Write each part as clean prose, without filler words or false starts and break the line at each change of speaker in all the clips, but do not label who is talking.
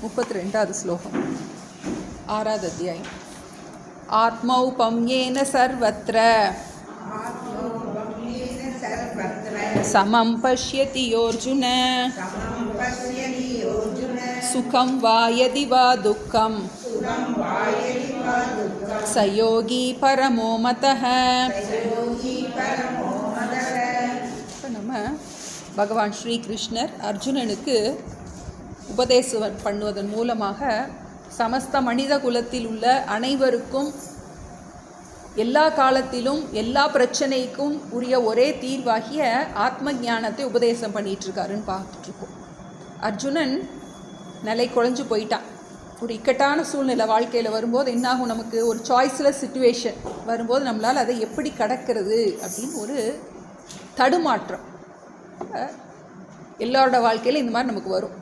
32வது ஸ்லோகம் 6வது அத்தியாயம். ஆத்மௌபம்யேன சர்வத்ர சமம் பஷ்யதி யோர்ஜுன சுகம் வா யதி வா துக்கம் சயோகி பரமோ மதஹ. இப்போ நம்ம பகவான் ஸ்ரீகிருஷ்ணர் அர்ஜுனனுக்கு உபதேசம் பண்ணுவதன் மூலமாக சமஸ்த மனித குலத்தில் உள்ள அனைவருக்கும் எல்லா காலத்திலும் எல்லா பிரச்சனைக்கும் உரிய ஒரே தீர்வாகிய ஆத்ம ஞானத்தை உபதேசம் பண்ணிகிட்ருக்காருன்னு பார்த்துட்ருக்கோம். அர்ஜுனன் நிலை குலைஞ்சு போயிட்டான். ஒரு இக்கட்டான சூழ்நிலை வாழ்க்கையில் வரும்போது என்னாகும், நமக்கு ஒரு சாய்ஸ்லெஸ் சிச்சுவேஷன் வரும்போது நம்மளால் அதை எப்படி கடக்கிறது அப்படின்னு ஒரு தடுமாற்றம் எல்லாரோட வாழ்க்கையில் இந்த மாதிரி நமக்கு வரும்.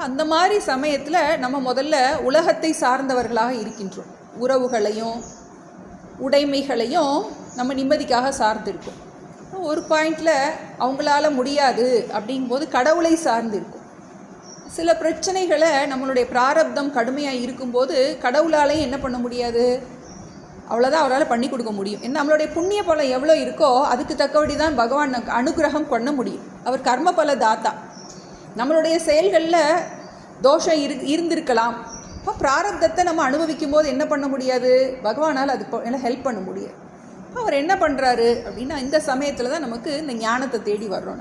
அந்த மாதிரி சமயத்தில் நம்ம முதல்ல உலகத்தை சார்ந்தவர்களாக இருக்கின்றோம். உறவுகளையும் உடைமைகளையும் நம்ம நிம்மதிக்காக சார்ந்திருக்கோம். ஒரு பாயிண்டில் அவங்களால முடியாது அப்படிங்கும்போது கடவுளை சார்ந்திருக்கும். சில பிரச்சனைகளை நம்மளுடைய பிராரப்தம் கடுமையாக இருக்கும்போது கடவுளாலையும் என்ன பண்ண முடியாது, அவ்வளோதான் அவரால் பண்ணி கொடுக்க முடியும். ஏன்னா நம்மளுடைய புண்ணிய பலம் எவ்வளோ இருக்கோ அதுக்கு தக்கபடி தான் பகவான் அனுகிரகம் பண்ண முடியும். அவர் கர்ம பல தாத்தா. நம்மளுடைய செயல்களில் தோஷம் இருந்திருக்கலாம். இப்போ பிராரப்தத்தை நம்ம அனுபவிக்கும் போது என்ன பண்ண முடியாது, பகவானால் அதுக்கு ஹெல்ப் பண்ண முடியாது. அவர் என்ன பண்ணுறாரு அப்படின்னா, இந்த சமயத்தில் தான் நமக்கு இந்த ஞானத்தை தேடி வர்றோம்.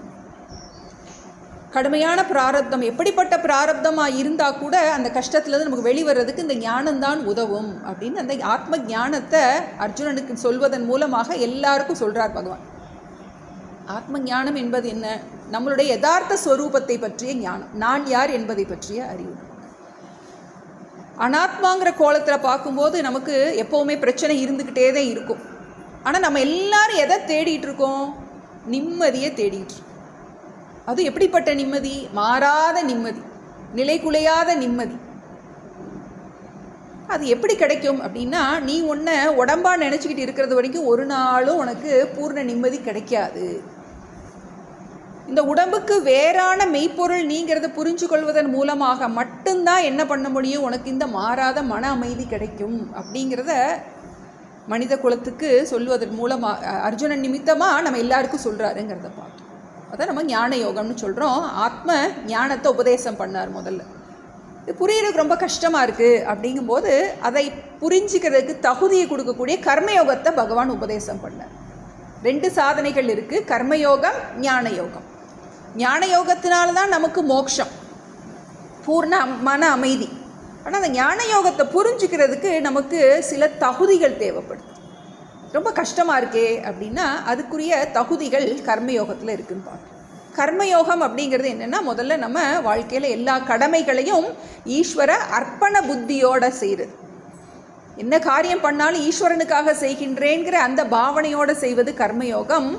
கடுமையான பிராரப்தம் எப்படிப்பட்ட பிராரப்தமாக இருந்தால் கூட அந்த கஷ்டத்துலேருந்து நமக்கு வெளிவரதுக்கு இந்த ஞானம்தான் உதவும் அப்படின்னு அந்த ஆத்ம ஞானத்தை அர்ஜுனனுக்கு சொல்வதன் மூலமாக எல்லாருக்கும் சொல்கிறார் பகவான். ஆத்ம ஞானம் என்பது என்ன? நம்மளுடைய யதார்த்த ஸ்வரூபத்தை பற்றிய ஞானம், நான் யார் என்பதை பற்றிய அறிவு. அனாத்மாங்கிற கோலத்தில் பார்க்கும்போது நமக்கு எப்போவுமே பிரச்சனை இருந்துக்கிட்டே தான் இருக்கும். ஆனால் நம்ம எல்லாரும் எதை தேடிட்டு இருக்கோம்? நிம்மதியை தேடிட்டு இருக்கோம். அது எப்படிப்பட்ட நிம்மதி? மாறாத நிம்மதி, நிலை குலையாத நிம்மதி. அது எப்படி கிடைக்கும் அப்படின்னா, நீ உன்னை உடம்பா நினச்சிக்கிட்டு இருக்கிறது வரைக்கும் ஒரு நாளும் உனக்கு பூர்ண நிம்மதி கிடைக்காது. இந்த உடம்புக்கு வேறான மெய்ப்பொருள் நீங்கிறத புரிஞ்சு கொள்வதன் மூலமாக மட்டும்தான் என்ன பண்ண முடியும், உனக்கு இந்த மாறாத மன அமைதி கிடைக்கும் அப்படிங்கிறத மனித குலத்துக்கு சொல்வதன் மூலமாக அர்ஜுனன் நிமித்தமாக நம்ம எல்லாருக்கும் சொல்கிறாருங்கிறத பார்த்தோம். அதான் நம்ம ஞான யோகம்னு சொல்கிறோம். ஆத்ம ஞானத்தை உபதேசம் பண்ணார். முதல்ல இது புரியறதுக்கு ரொம்ப கஷ்டமாக இருக்குது அப்படிங்கும்போது அதை புரிஞ்சிக்கிறதுக்கு தகுதியை கொடுக்கக்கூடிய கர்மயோகத்தை பகவான் உபதேசம் பண்ணார். 2 சாதனைகள் இருக்குது, கர்மயோகம், ஞான யோகம். ஞான யோகத்தினால தான் நமக்கு மோட்சம், பூர்ண மன அமைதி. ஆனால் அந்த ஞான யோகத்தை புரிஞ்சுக்கிறதுக்கு நமக்கு சில தகுதிகள் தேவைப்படுது. ரொம்ப கஷ்டமாக இருக்கே அப்படின்னா அதுக்குரிய தகுதிகள் கர்மயோகத்தில் இருக்குதுன்னு பார்க்கணும். கர்மயோகம் அப்படிங்கிறது என்னென்னா, முதல்ல நம்ம வாழ்க்கையில் எல்லா கடமைகளையும் ஈஸ்வர அர்ப்பண புத்தியோடு செய்கிறது. என்ன காரியம் பண்ணாலும் ஈஸ்வரனுக்காக செய்கின்றேங்கிற அந்த பாவனையோடு செய்வது கர்மயோகம்.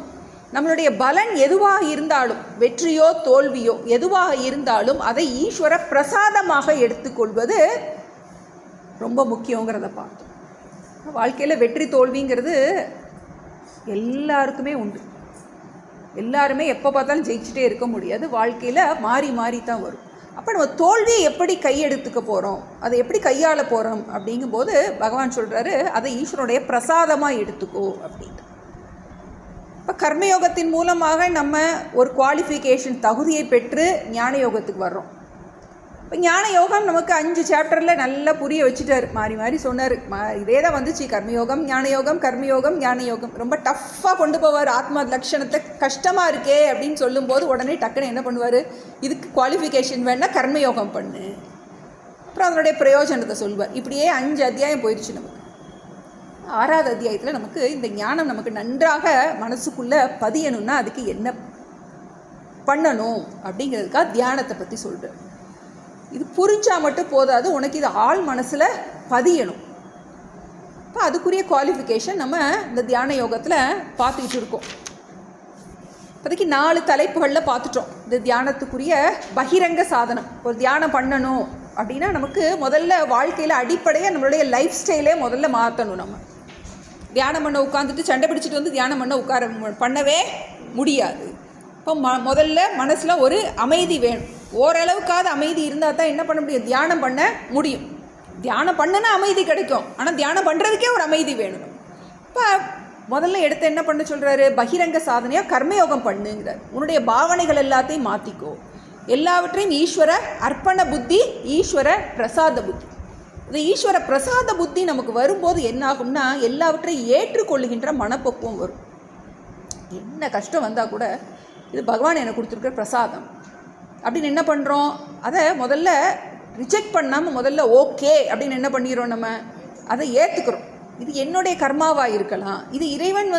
நம்மளுடைய பலன் எதுவாக இருந்தாலும், வெற்றியோ தோல்வியோ எதுவாக இருந்தாலும் அதை ஈஸ்வர பிரசாதமாக எடுத்துக்கொள்வது ரொம்ப முக்கியங்கிறத பார்த்தோம். வாழ்க்கையில் வெற்றி தோல்விங்கிறது எல்லாருக்குமே உண்டு. எல்லாருமே எப்போ பார்த்தாலும் ஜெயிச்சுட்டே இருக்க முடியாது. வாழ்க்கையில் மாறி மாறி தான் வரும். அப்போ நம்ம தோல்வியை எப்படி கையெடுத்துக்க போகிறோம், அதை எப்படி கையாள போகிறோம் அப்படிங்கும்போது பகவான் சொல்கிறாரு, அதை ஈஸ்வரனுடைய பிரசாதமாக எடுத்துக்கோ அப்படின்ட்டு. இப்போ கர்மயோகத்தின் மூலமாக நம்ம ஒரு குவாலிஃபிகேஷன் தகுதியை பெற்று ஞான யோகத்துக்கு வர்றோம். இப்போ ஞான யோகம் நமக்கு 5 சாப்டரில் நல்லா புரிய வச்சுட்டார். மாறி மாறி சொன்னார். இதே தான் வந்துச்சு, கர்மயோகம் ஞான யோகம், கர்மயோகம் ஞான யோகம். ரொம்ப டஃப்பாக கொண்டு போவார். ஆத்மா லட்சணத்தை கஷ்டமாக இருக்கே அப்படின்னு சொல்லும்போது உடனே டக்குன்னு என்ன பண்ணுவார், இதுக்கு குவாலிஃபிகேஷன் வேணால் கர்மயோகம் பண்ணு, அப்புறம் அதனுடைய பிரயோஜனத்தை சொல்லுவார். இப்படியே 5 அத்தியாயம் போயிடுச்சு. நமக்கு 6வது அத்தியாயத்தில் நமக்கு இந்த ஞானம் நமக்கு நன்றாக மனசுக்குள்ளே பதியணும்னா அதுக்கு என்ன பண்ணணும் அப்படிங்கிறதுக்காக தியானத்தை பற்றி சொல்கிறார். இது புரிஞ்சால் மட்டும் போதாது, உனக்கு இது ஆள் மனசில் பதியணும். இப்போ அதுக்குரிய குவாலிஃபிகேஷன் நம்ம இந்த தியான யோகத்தில் பார்த்துக்கிட்டு இருக்கோம். இப்போதைக்கு 4 தலைப்புகளில் பார்த்துட்டோம். இந்த தியானத்துக்குரிய பகிரங்க சாதனம். ஒரு தியானம் பண்ணணும் அப்படின்னா நமக்கு முதல்ல வாழ்க்கையில் அடிப்படையாக நம்மளுடைய லைஃப் ஸ்டைலே முதல்ல மாற்றணும். நம்ம தியானம் பண்ண உட்காந்துட்டு சண்டை பிடிச்சிட்டு வந்து தியானம் பண்ணவே முடியாது. இப்போ முதல்ல மனசில் ஒரு அமைதி வேணும். ஓரளவுக்காவது அமைதி இருந்தால் தான் என்ன பண்ண முடியும், தியானம் பண்ண முடியும். தியானம் பண்ணுனா அமைதி கிடைக்கும், ஆனால் தியானம் பண்ணுறதுக்கே ஒரு அமைதி வேணும். இப்போ முதல்ல எடுத்து என்ன பண்ண சொல்கிறாரு, பகிரங்க சாதனையாக கர்மயோகம் பண்ணுங்கிறார். உன்னுடைய பாவனைகள் எல்லாத்தையும் மாற்றிக்கோ, எல்லாவற்றையும் ஈஸ்வர அர்ப்பண புத்தி, ஈஸ்வர பிரசாத புத்தி. இந்த ஈஸ்வர பிரசாத புத்தி நமக்கு வரும்போது என்னாகும்னா எல்லாவற்றையும் ஏற்றுக்கொள்ளுகின்ற மனப்பக்குவம் வரும். என்ன கஷ்டம் வந்தால் கூட இது பகவான் எனக்கு கொடுத்துருக்குற பிரசாதம் அப்படின்னு என்ன பண்ணுறோம், அதை முதல்ல ரிஜெக்ட் பண்ணாமல் முதல்ல ஓகே அப்படின்னு என்ன பண்ணிடுறோம், நம்ம அதை ஏற்றுக்கிறோம். இது என்னுடைய கர்மாவாக இருக்கலாம், இது இறைவன்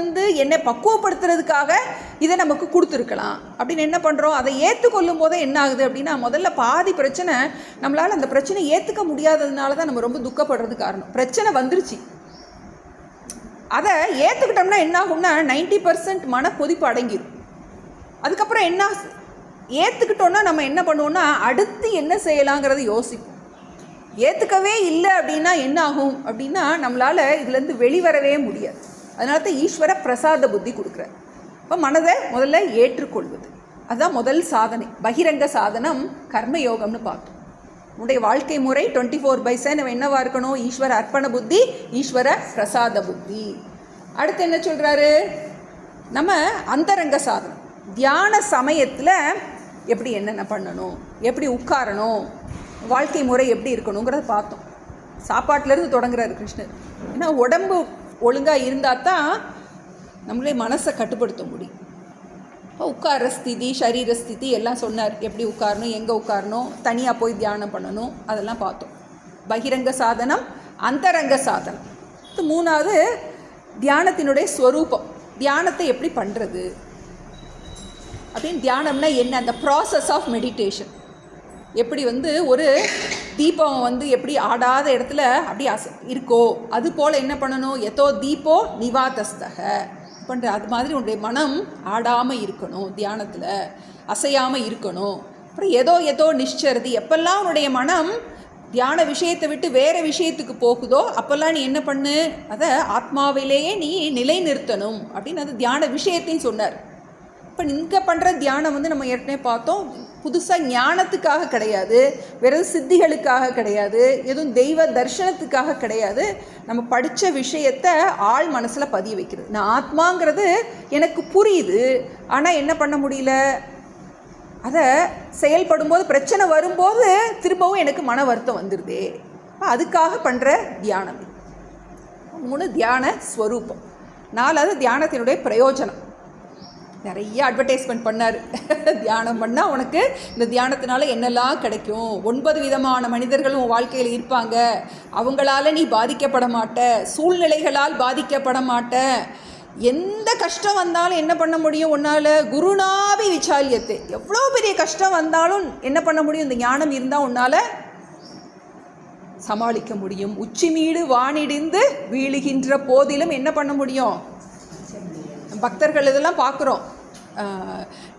என்னை பக்குவப்படுத்துறதுக்காக இதை நமக்கு கொடுத்துருக்கலாம் அப்படின்னு என்ன பண்ணுறோம். அதை ஏற்றுக்கொள்ளும் போதே என்ன ஆகுது அப்படின்னா, முதல்ல பாதி பிரச்சனை நம்மளால் அந்த பிரச்சனை ஏற்றுக்க முடியாததுனால தான் நம்ம ரொம்ப துக்கப்படுறது காரணம். பிரச்சனை வந்துருச்சு, அதை ஏற்றுக்கிட்டோம்னா என்ன ஆகும்னா 90% மன கொதிப்பு அடங்கிடும். அதுக்கப்புறம் என்ன ஏற்றுக்கிட்டோன்னா நம்ம என்ன பண்ணுவோம்னா அடுத்து என்ன செய்யலாங்கிறத யோசிப்போம். ஏற்றுக்கவே இல்லை அப்படின்னா என்ன ஆகும் அப்படின்னா நம்மளால் இதுலேருந்து வெளிவரவே முடியாது. அதனால தான் ஈஸ்வர பிரசாத புத்தி கொடுக்குறார். இப்போ மனதை முதல்ல ஏற்றுக்கொள்வது அதுதான் முதல் சாதனை. பகிரங்க சாதனம் கர்மயோகம்னு பார்த்தோம். உன்னுடைய வாழ்க்கை முறை 24/7 நம்ம என்னவாக இருக்கணும், ஈஸ்வர அர்ப்பண புத்தி, ஈஸ்வர பிரசாத புத்தி. அடுத்து என்ன சொல்கிறாரு, நம்ம அந்தரங்க சாதனம் தியான சமயத்தில் எப்படி என்னென்ன பண்ணணும், எப்படி உட்காரணும், வாழ்க்கை முறை எப்படி இருக்கணுங்கிறத பார்த்தோம். சாப்பாட்டிலேருந்து தொடங்குறாரு கிருஷ்ணர். ஏன்னா உடம்பு ஒழுங்காக இருந்தால் தான் நம்மளே மனசை கட்டுப்படுத்த முடியும். உட்கார ஸ்திதி, சரீர ஸ்திதி எல்லாம் சொன்னார். எப்படி உட்காரணும், எங்கே உட்காரணும், தனியாக போய் தியானம் பண்ணணும், அதெல்லாம் பார்த்தோம். பகிரங்க சாதனம், அந்தரங்க சாதனம். மூணாவது தியானத்தினுடைய ஸ்வரூபம், தியானத்தை எப்படி பண்ணுறது அப்படின்னு. தியானம்னா என்ன, அந்த ப்ராசஸ் ஆஃப் மெடிடேஷன். எப்படி ஒரு தீபம் எப்படி ஆடாத இடத்துல அப்படி இருக்கோ அது போல் என்ன பண்ணணும், எதோ தீபோ நிவாதஸ்தக பண்ணுற அது மாதிரி உன்னுடைய மனம் ஆடாமல் இருக்கணும், தியானத்தில் அசையாமல் இருக்கணும். அப்புறம் ஏதோ நிಶ್ಚರதி, எப்பெல்லாம் உன்னுடைய மனம் தியான விஷயத்தை விட்டு வேறு விஷயத்துக்கு போகுதோ அப்போல்லாம் நீ என்ன பண்ணு, அதை ஆத்மாவிலேயே நீ நிலைநிறுத்தணும் அப்படின்னு அது தியான விஷயத்தையும் சொன்னார். இப்போ இங்கே பண்ணுற தியானம் நம்ம ஏற்கனவே பார்த்தோம், புதுசாக ஞானத்துக்காக கிடையாது, வெறும் சித்திகளுக்காக கிடையாது, எதுவும் தெய்வ தர்சனத்துக்காக கிடையாது. நம்ம படித்த விஷயத்தை ஆள் மனசில் பதிய வைக்கிறது. நான் ஆத்மாங்கிறது எனக்கு புரியுது, ஆனால் என்ன பண்ண முடியல, அதை செயல்படும்போது பிரச்சனை வரும்போது திரும்பவும் எனக்கு மன வருத்தம் வந்துடுதே. அதுக்காக பண்ணுற தியானம். 3 தியான ஸ்வரூபம். 4வது தியானத்தினுடைய பிரயோஜனம். நிறைய அட்வர்டைஸ்மெண்ட் பண்ணார். தியானம் பண்ணால் உனக்கு இந்த தியானத்தினால என்னெல்லாம் கிடைக்கும், 9 விதமான மனிதர்களும் வாழ்க்கையில் இருப்பாங்க, அவங்களால நீ பாதிக்கப்பட மாட்ட, சூழ்நிலைகளால் பாதிக்கப்பட மாட்ட, எந்த கஷ்டம் வந்தாலும் என்ன பண்ண முடியும் உன்னால், குருநாபி விசாலியத்தை, எவ்வளோ பெரிய கஷ்டம் வந்தாலும் என்ன பண்ண முடியும், இந்த ஞானம் இருந்தால் உன்னால் சமாளிக்க முடியும். உச்சி மீது வானிடிந்து வீழுகின்ற போதிலும் என்ன பண்ண முடியும், பக்தர்கள் இதெல்லாம் பார்க்குறோம்.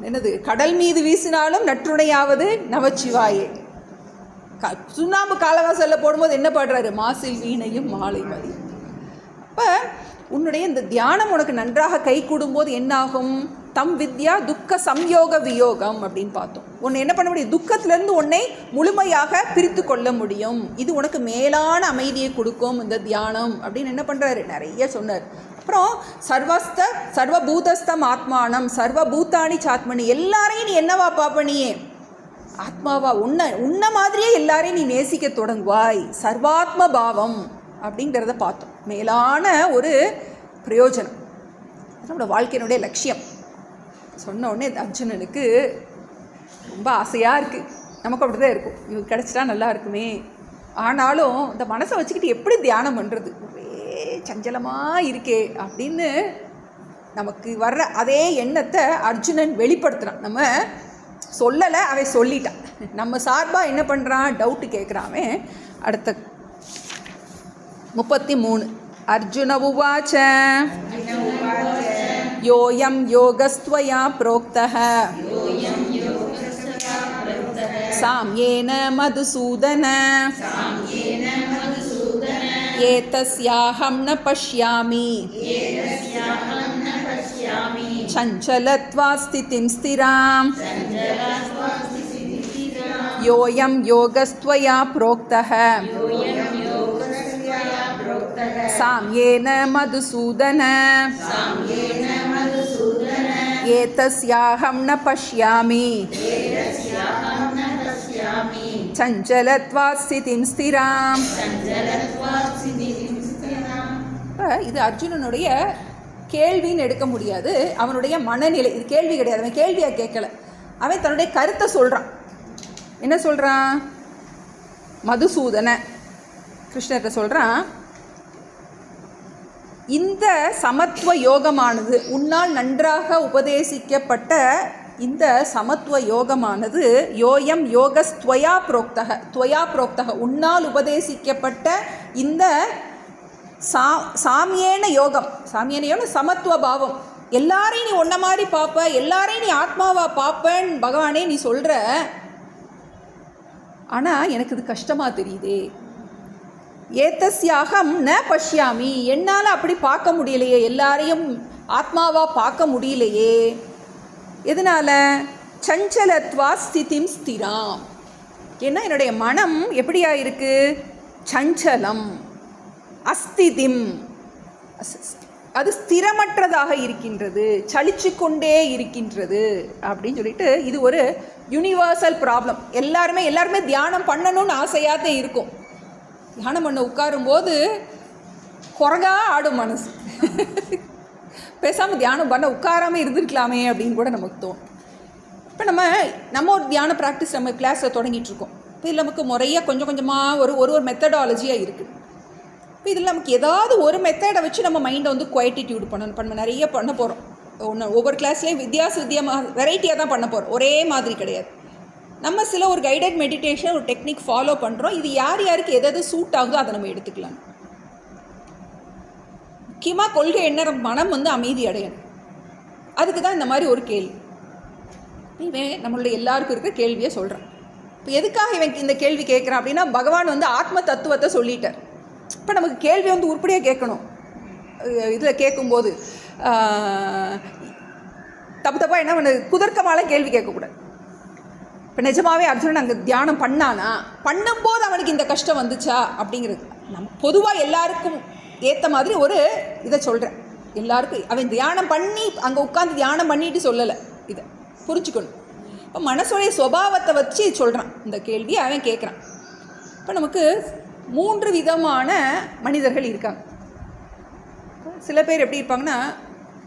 என்னது, கடல் மீது வீசினாலும் நற்றுணையாவது நமச்சிவாயே. சுண்ணாம்பு காலவாசலில் போடும்போது என்ன பாடுறாரு, மாசில் வீணையும் மாலை மதி. அப்போ உன்னுடைய இந்த தியானம் உனக்கு நன்றாக கை கூடும்போது என்னாகும், தம் வித்யா துக்க சம்யோக வியோகம் அப்படின்னு பார்த்தோம். உன்னை என்ன பண்ண முடியும், துக்கத்திலேருந்து உன்னை முழுமையாக பிரித்து கொள்ள முடியும். இது உனக்கு மேலான அமைதியை கொடுக்கும் இந்த தியானம் அப்படின்னு என்ன பண்ணுறாரு, நிறைய சொன்னார். அப்புறம் சர்வபூதஸ்தம் ஆத்மானம் சர்வபூதானி சாத்மனி, எல்லாரையும் நீ என்னவா பாப்ப, நீ ஆத்மாவா, உன்ன மாதிரியே எல்லாரையும் நீ நேசிக்க தொடங்குவாய், சர்வாத்ம பாவம் அப்படிங்கிறத பார்த்தோம். மேலான ஒரு பிரயோஜனம், நம்மளோட வாழ்க்கையினுடைய லட்சியம். சொன்ன உடனே அர்ஜுனனுக்கு ரொம்ப ஆசையாக இருக்குது, நமக்கு அப்படி தான் இருக்கும், இது கிடச்சிட்டா நல்லா இருக்குமே. ஆனாலும் இந்த மனசை வச்சுக்கிட்டு எப்படி தியானம் பண்ணுறது, ஒரே சஞ்சலமாக இருக்கே அப்படின்னு நமக்கு வர்ற அதே எண்ணத்தை அர்ஜுனன் வெளிப்படுத்துகிறான். நம்ம சொல்லலை, அவன் சொல்லிட்டான். நம்ம சார்பாக என்ன பண்ணுறான், டவுட்டு கேட்குறான். அடுத்த 33 அர்ஜுன உவாச்ச யோயம் யோகஸ்த்வயா ப்ரோக்தஹ சாம்யேன மதுசூதன ஏதஸ்யாஹம் ந பஷ்யாமி சஞ்சலத்வா ஸ்திதிம் ஸ்திராம் யோயம் யோகஸ்த்வயா ப்ரோக்தஹ சாம்யேன மதுசூதன ஏதஸ்யாஹம் ந பஷ்யாமி சஞ்சலத்வாத் ஸ்திதிம் ஸ்திராம். இது அர்ஜுனனுடைய கேள்வின்னு எடுக்க முடியாது, அவனுடைய மனநிலை. இது கேள்வி கிடையாது, அவன் கேள்வியாக கேட்கல, அவன் தன்னுடைய கருத்தை சொல்கிறான். என்ன சொல்கிறான்? மதுசூதன கிருஷ்ணர்கிட்ட சொல்கிறான், இந்த சமத்துவ யோகமானது, உன்னால் நன்றாக உபதேசிக்கப்பட்ட இந்த சமத்துவ யோகமானது, யோயம் யோகஸ்த்வயா புரோக்தக, துவயா புரோக்தக, உன்னால் உபதேசிக்கப்பட்ட இந்த சாமியேன யோகம், சாமியேன யோகம் சமத்துவ பாவம், எல்லாரையும் நீ ஒன்றை மாதிரி பார்ப்ப, எல்லாரையும் நீ ஆத்மாவாக பார்ப்பேன்னு பகவானே நீ சொல்கிற. ஆனால் எனக்கு இது கஷ்டமாக தெரியுதே. ஏதஸ்யாகம் ந பஷ்யாமி, என்னால் அப்படி பார்க்க முடியலையே, எல்லாரையும் ஆத்மாவாக பார்க்க முடியலையே. எதனால்? சஞ்சலத்வா ஸ்திதிம் ஸ்திராம். ஏன்னா என்னுடைய மனம் எப்படியா இருக்குது? சஞ்சலம், அஸ்திதிம், அது ஸ்திரமற்றதாக இருக்கின்றது, சலிச்சு கொண்டே இருக்கின்றது அப்படின்னு சொல்லிட்டு, இது ஒரு யூனிவர்சல் ப்ராப்ளம். எல்லாருமே தியானம் பண்ணணும்னு ஆசையாக தான் இருக்கும். தியானம் பண்ண உட்காரும்போது குறகா ஆடும் மனசு. பேசாமல் தியானம் பண்ண உட்காராமல் இருந்திருக்கலாமே அப்படின்னு கூட நமக்கு தோணும். இப்போ நம்ம ஒரு தியான ப்ராக்டிஸ் நம்ம கிளாஸில் தொடங்கிட்டுருக்கோம். இப்போ இதில் நமக்கு முறையாக கொஞ்சம் கொஞ்சமாக ஒரு மெத்தடாலஜியாக இருக்குது. இப்போ இதில் நமக்கு ஏதாவது ஒரு மெத்தடை வச்சு நம்ம மைண்டை வந்து குவைட்டிடியூட் பண்ணணும். நிறைய பண்ண போகிறோம். ஒவ்வொரு கிளாஸ்லேயும் வித்தியாசமாக வெரைட்டியாக தான் பண்ண போகிறோம், ஒரே மாதிரி கிடையாது. நம்ம சில ஒரு கைடட் மெடிடேஷன் ஒரு டெக்னிக் ஃபாலோ பண்ணுறோம். இது யாருக்கு எதாவது சூட் ஆகுதோ அதை நம்ம எடுத்துக்கலாம். முக்கியமாக கொள்கை என்ன? மனம் வந்து அமைதி அடையணும். அதுக்கு தான் இந்த மாதிரி ஒரு கேள்வி. இவன் நம்மளுடைய எல்லாருக்கும் இருக்கிற கேள்வியை சொல்கிறான். இப்போ எதுக்காக இவன் இந்த கேள்வி கேட்குறான் அப்படின்னா, பகவான் வந்து ஆத்ம தத்துவத்தை சொல்லிட்டார். இப்போ நமக்கு கேள்வி வந்து உருப்படியாக கேட்கணும். இதில் கேட்கும்போது தப்பாக என்ன பண்ண, குதர்க்கமான கேள்வி கேட்கக்கூடாது. இப்போ நிஜமாகவே அர்ஜுனன் அங்கே தியானம் பண்ணானா, பண்ணும்போது அவனுக்கு இந்த கஷ்டம் வந்துச்சா அப்படிங்கிறது பொதுவாக எல்லாருக்கும் ஏற்ற மாதிரி ஒரு இதை சொல்கிறேன். எல்லாருக்கும் அவன் தியானம் பண்ணி அங்கே உட்காந்து தியானம் பண்ணிட்டு சொல்லலை, இதை புரிஞ்சுக்கணும். இப்போ மனசுடைய சுபாவத்தை வச்சு சொல்கிறான் இந்த கேள்வியை அவன் கேட்குறான். இப்போ நமக்கு 3 விதமான மனிதர்கள் இருக்காங்க. சில பேர் எப்படி இருப்பாங்கன்னா,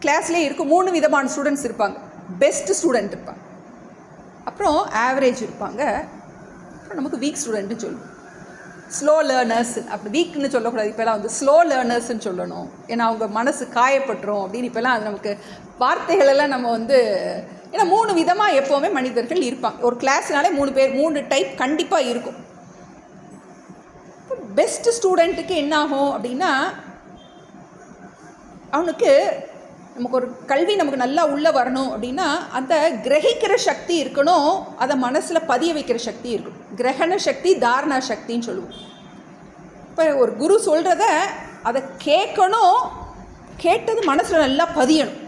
கிளாஸ்லேயே இருக்கும் 3 விதமான ஸ்டூடெண்ட்ஸ் இருப்பாங்க. பெஸ்ட் ஸ்டூடெண்ட் இருப்பாங்க, அப்புறம் ஆவரேஜ் இருப்பாங்க, அப்புறம் நமக்கு வீக் ஸ்டூடெண்ட்டுன்னு சொல்லுவோம். ஸ்லோ லேர்னர்ஸ், அப்படி வீக்னு சொல்லக்கூடாது, இப்போலாம் வந்து ஸ்லோ லேர்னர்ஸ்ன்னு சொல்லணும். ஏன்னா அவங்க மனசு காயப்பட்டுரும் அப்படின்னு இப்போலாம் அது நமக்கு வார்த்தைகளெல்லாம் நம்ம வந்து, ஏன்னா 3 விதமாக எப்போவுமே மனிதர்கள் இருப்பாங்க. ஒரு கிளாஸ்னாலே 3 டைப் கண்டிப்பாக இருக்கும். பெஸ்ட் ஸ்டூடெண்ட்டுக்கு என்ன ஆகும் அப்படின்னா, அவனுக்கு நமக்கு ஒரு கல்வி நமக்கு நல்லா உள்ளே வரணும் அப்படின்னா அந்த கிரகிக்கிற சக்தி இருக்கணும், அதை மனசில் பதிய வைக்கிற சக்தி இருக்கும். கிரகண சக்தி, தாரணா சக்தின்னு சொல்லுவோம். இப்போ ஒரு குரு சொல்கிறத அதை கேட்கணும், கேட்டது மனசில் நல்லா பதியணும்.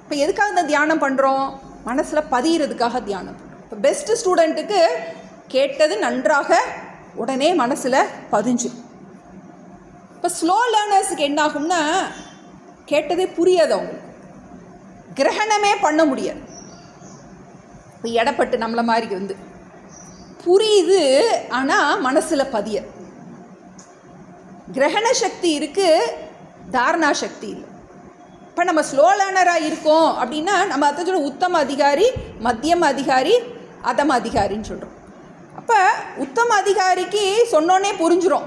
இப்போ எதுக்காக இந்த தியானம் பண்ணுறோம்? மனசில் பதியறதுக்காக தியானம் பண்ணுறோம். இப்போ பெஸ்ட் ஸ்டூடெண்ட்டுக்கு கேட்டது நன்றாக உடனே மனசில் பதிஞ்சு. இப்போ ஸ்லோ லேர்னர்ஸுக்கு என்ன ஆகும்னா, கேட்டதே புரியாது, அவங்களுக்கு கிரகணமே பண்ண முடியாது. இப்போ எடப்பட்டு நம்மளை மாதிரி வந்து புரியுது, ஆனால் மனசில் பதிய. கிரகண சக்தி இருக்குது, தாரணா சக்தி இல்லை. இப்போ நம்ம ஸ்லோ லேர்னராக இருக்கோம் அப்படின்னா நம்ம அதை சொல்ல உத்தம அதிகாரி, மத்தியம அதிகாரி, அதம அதிகாரின்னு சொல்கிறோம். அப்போ உத்தம அதிகாரிக்கு சொன்னோன்னே புரிஞ்சிடும்.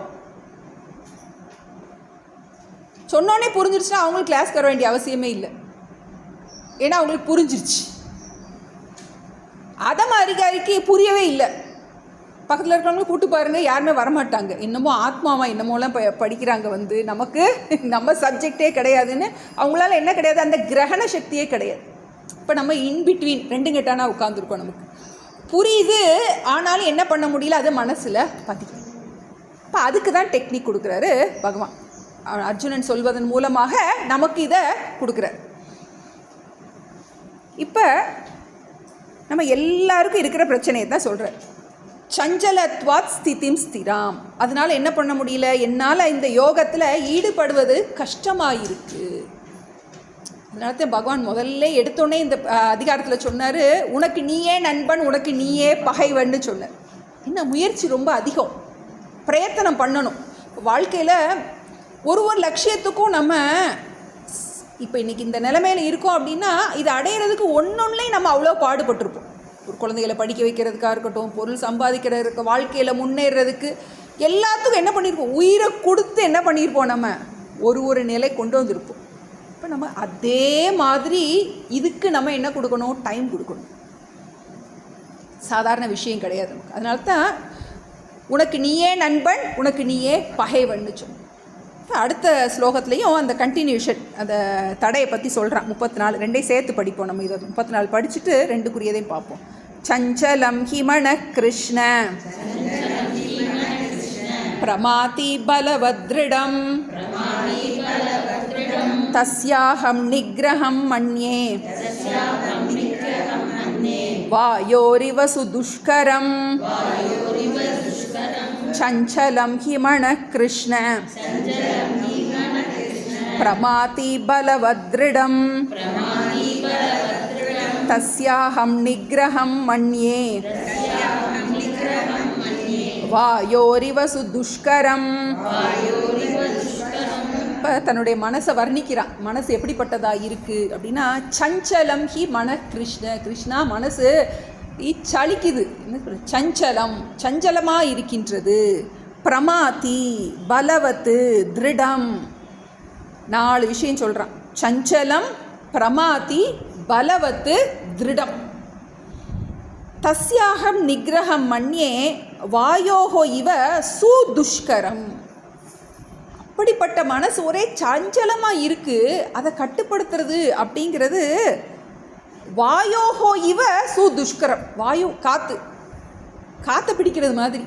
சொன்னோன்னே புரிஞ்சிருச்சுன்னா அவங்களுக்கு கிளாஸ் தர வேண்டிய அவசியமே இல்லை, ஏன்னா அவங்களுக்கு புரிஞ்சிருச்சு. அதம அதிகாரிக்கு புரியவே இல்லை. பக்கத்தில் இருக்கிறவங்களும் கூட்டு பாருங்கள், யாருமே வரமாட்டாங்க. இன்னமும் ஆத்மாவா என்னமோலாம் படிக்கிறாங்க வந்து, நமக்கு நம்ம சப்ஜெக்டே கிடையாதுன்னு அவங்களால என்ன கிடையாது, அந்த கிரகண சக்தியே கிடையாது. இப்போ நம்ம இன்பிட்வீன் 2 கெட்டானா உட்காந்துருக்கோம். நமக்கு புரியுது, ஆனாலும் என்ன பண்ண முடியல, அது மனசில் பதிக்கும். இப்போ அதுக்கு தான் டெக்னிக் கொடுக்குறாரு பகவான். அர்ஜுனன் சொல்வதன் மூலமாக நமக்கு இதை கொடுக்குறார். இப்போ நம்ம எல்லாருக்கும் இருக்கிற பிரச்சனையை தான் சொல்கிறார். சஞ்சலத்வாத் ஸ்திதிம் ஸ்திராம். அதனால் என்ன பண்ண முடியல, என்னால் இந்த யோகத்தில் ஈடுபடுவது கஷ்டமாயிருக்கு. அதனால தான் பகவான் முதல்ல எடுத்தோடனே இந்த அதிகாரத்தில் சொன்னார், உனக்கு நீயே நண்பன், உனக்கு நீயே பகைவன்னு சொன்னார். இன்னும் முயற்சி ரொம்ப அதிகம், பிரயத்தனம் பண்ணணும். வாழ்க்கையில் ஒரு லட்சியத்துக்கும் நம்ம இப்போ இன்றைக்கி இந்த நிலைமையில் இருக்கோம் அப்படின்னா இதை அடையிறதுக்கு ஒன்றொன்னையும் நம்ம அவ்வளோ பாடுபட்டிருப்போம். ஒரு குழந்தைகளை படிக்க வைக்கிறதுக்காக இருக்கட்டும், பொருள் சம்பாதிக்கிறதுக்கு, வாழ்க்கையில் முன்னேறதுக்கு, எல்லாத்துக்கும் என்ன பண்ணியிருப்போம், உயிரை கொடுத்து என்ன பண்ணியிருப்போம், நம்ம ஒரு நிலை கொண்டு வந்திருப்போம். இப்போ நம்ம அதே மாதிரி இதுக்கு நம்ம என்ன கொடுக்கணும், டைம் கொடுக்கணும். சாதாரண விஷயம் கிடையாது நமக்கு. அதனால தான் உனக்கு நீயே நண்பன், உனக்கு நீயே பகைவன்னு சொன்ன. அடுத்த ஸ்லோகத்துலேயும் அந்த கண்டினியூஷன், அந்த தடையை பற்றி சொல்கிறான். 34 ரெண்டையும் சேர்த்து படிப்போம் நம்ம. இதை 34 படிச்சுட்டு 2 பார்ப்போம். சஞ்சலம் ஹிமண கிருஷ்ண பிரமாதி பலவத்ரிடம் தஸ்யாஹம் நிக்ரஹம் மன்யே வாயோரிவ சுதுஷ்கரம் சஞ்சலம் ஹிமண கிருஷ்ண பிரமாதி பலவத்ரிடம் தஸ்யாஹம் நிக்ரஹம் மன்யே வாயோரிவ சுதுஷ்கரம். இப்போ தன்னுடைய மனசை வர்ணிக்கிறான். மனசு எப்படிப்பட்டதா இருக்குது அப்படின்னா, சஞ்சலம் ஹி மன கிருஷ்ண. கிருஷ்ணா மனசு சலிக்குது, என்ன சொல்ற, சஞ்சலம், சஞ்சலமாக இருக்கின்றது. பிரமாதி பலவத்து திருடம். 4 விஷயம் சொல்கிறான். சஞ்சலம், பிரமாதி, பலவத்து, திருடம். தஸ்யாஹம் நிக்ரஹம் மன்யே வாயோஹோ இவ சுதுஷ்கரம். அப்படிப்பட்ட மனசு ஒரே சஞ்சலமாக இருக்குது, அதை கட்டுப்படுத்துறது அப்படிங்கிறது வாயோஹோ இவ சுதுஷ்கரம். வாயு காற்றை பிடிக்கிறது மாதிரி.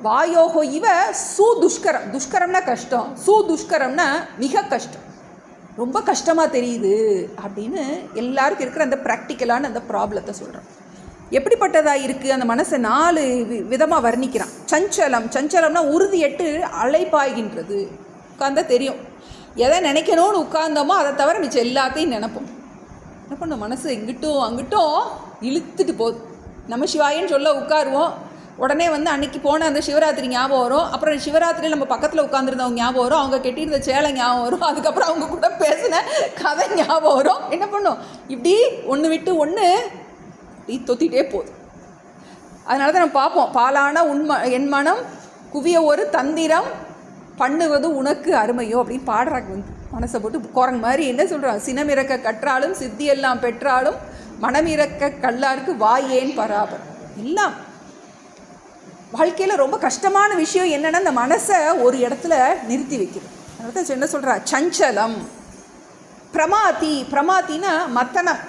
வாயோஹோ இவ சுதுஷ்கரம். துஷ்கரம்னா கஷ்டம், சுதுஷ்கரம்னா மிக கஷ்டம், ரொம்ப கஷ்டமாக தெரியுது அப்படின்னு எல்லாருக்கும் இருக்கிற அந்த ப்ராக்டிக்கலான அந்த ப்ராப்ளத்தை சொல்கிறோம். எப்படிப்பட்டதாக இருக்குது அந்த மனசை 4 விதமாக வர்ணிக்கிறான். சஞ்சலம், சஞ்சலம்னா உறுதியட்டு அலைப்பாய்கின்றது. உட்கார்ந்தா தெரியும், எதை நினைக்கணும்னு உட்கார்ந்தோமோ அதை தவிர மிச்சம் எல்லாத்தையும் நினைப்போம். என்ன பண்ண, மனசு இங்கிட்டும் அங்கிட்டும் இழுத்துட்டு போகுது. நம்ம சிவாயின்னு சொல்ல உட்காருவோம், உடனே அன்னைக்கு போன அந்த சிவராத்திரி ஞாபகம் வரும். அப்புறம் சிவராத்திரியில் நம்ம பக்கத்தில் உட்காந்துருந்தவங்க ஞாபகம் வரும், அவங்க கட்டியிருந்த சேலை ஞாபகம் வரும், அதுக்கப்புறம் அவங்க கூட பேசின கதை ஞாபகம் வரும். என்ன பண்ணும், இப்படி ஒன்று விட்டு ஒன்று இப்படி தொத்திட்டே போகுது. அதனால தான் நம்ம பார்ப்போம், பாலான என் மனம் குவிய ஒரு தந்திரம் பண்ணுவது உனக்கு அருமையோ அப்படின்னு பாடுறாங்க. மனசை போட்டு குரங்கு மாதிரி என்ன சொல்கிறாங்க, சினமிறக்க கற்றாலும் சித்தியெல்லாம் பெற்றாலும் மனமிறக்க கல்லாருக்கு வாயேன் பராபர். எல்லாம் வாழ்க்கையில் ரொம்ப கஷ்டமான விஷயம் என்னென்னா, இந்த மனசை ஒரு இடத்துல நிறுத்தி வைக்கிறது. அதனால தான் என்ன சொல்கிறா, சஞ்சலம். பிரமாதி, பிரமாத்தின்னா மத்தனம்,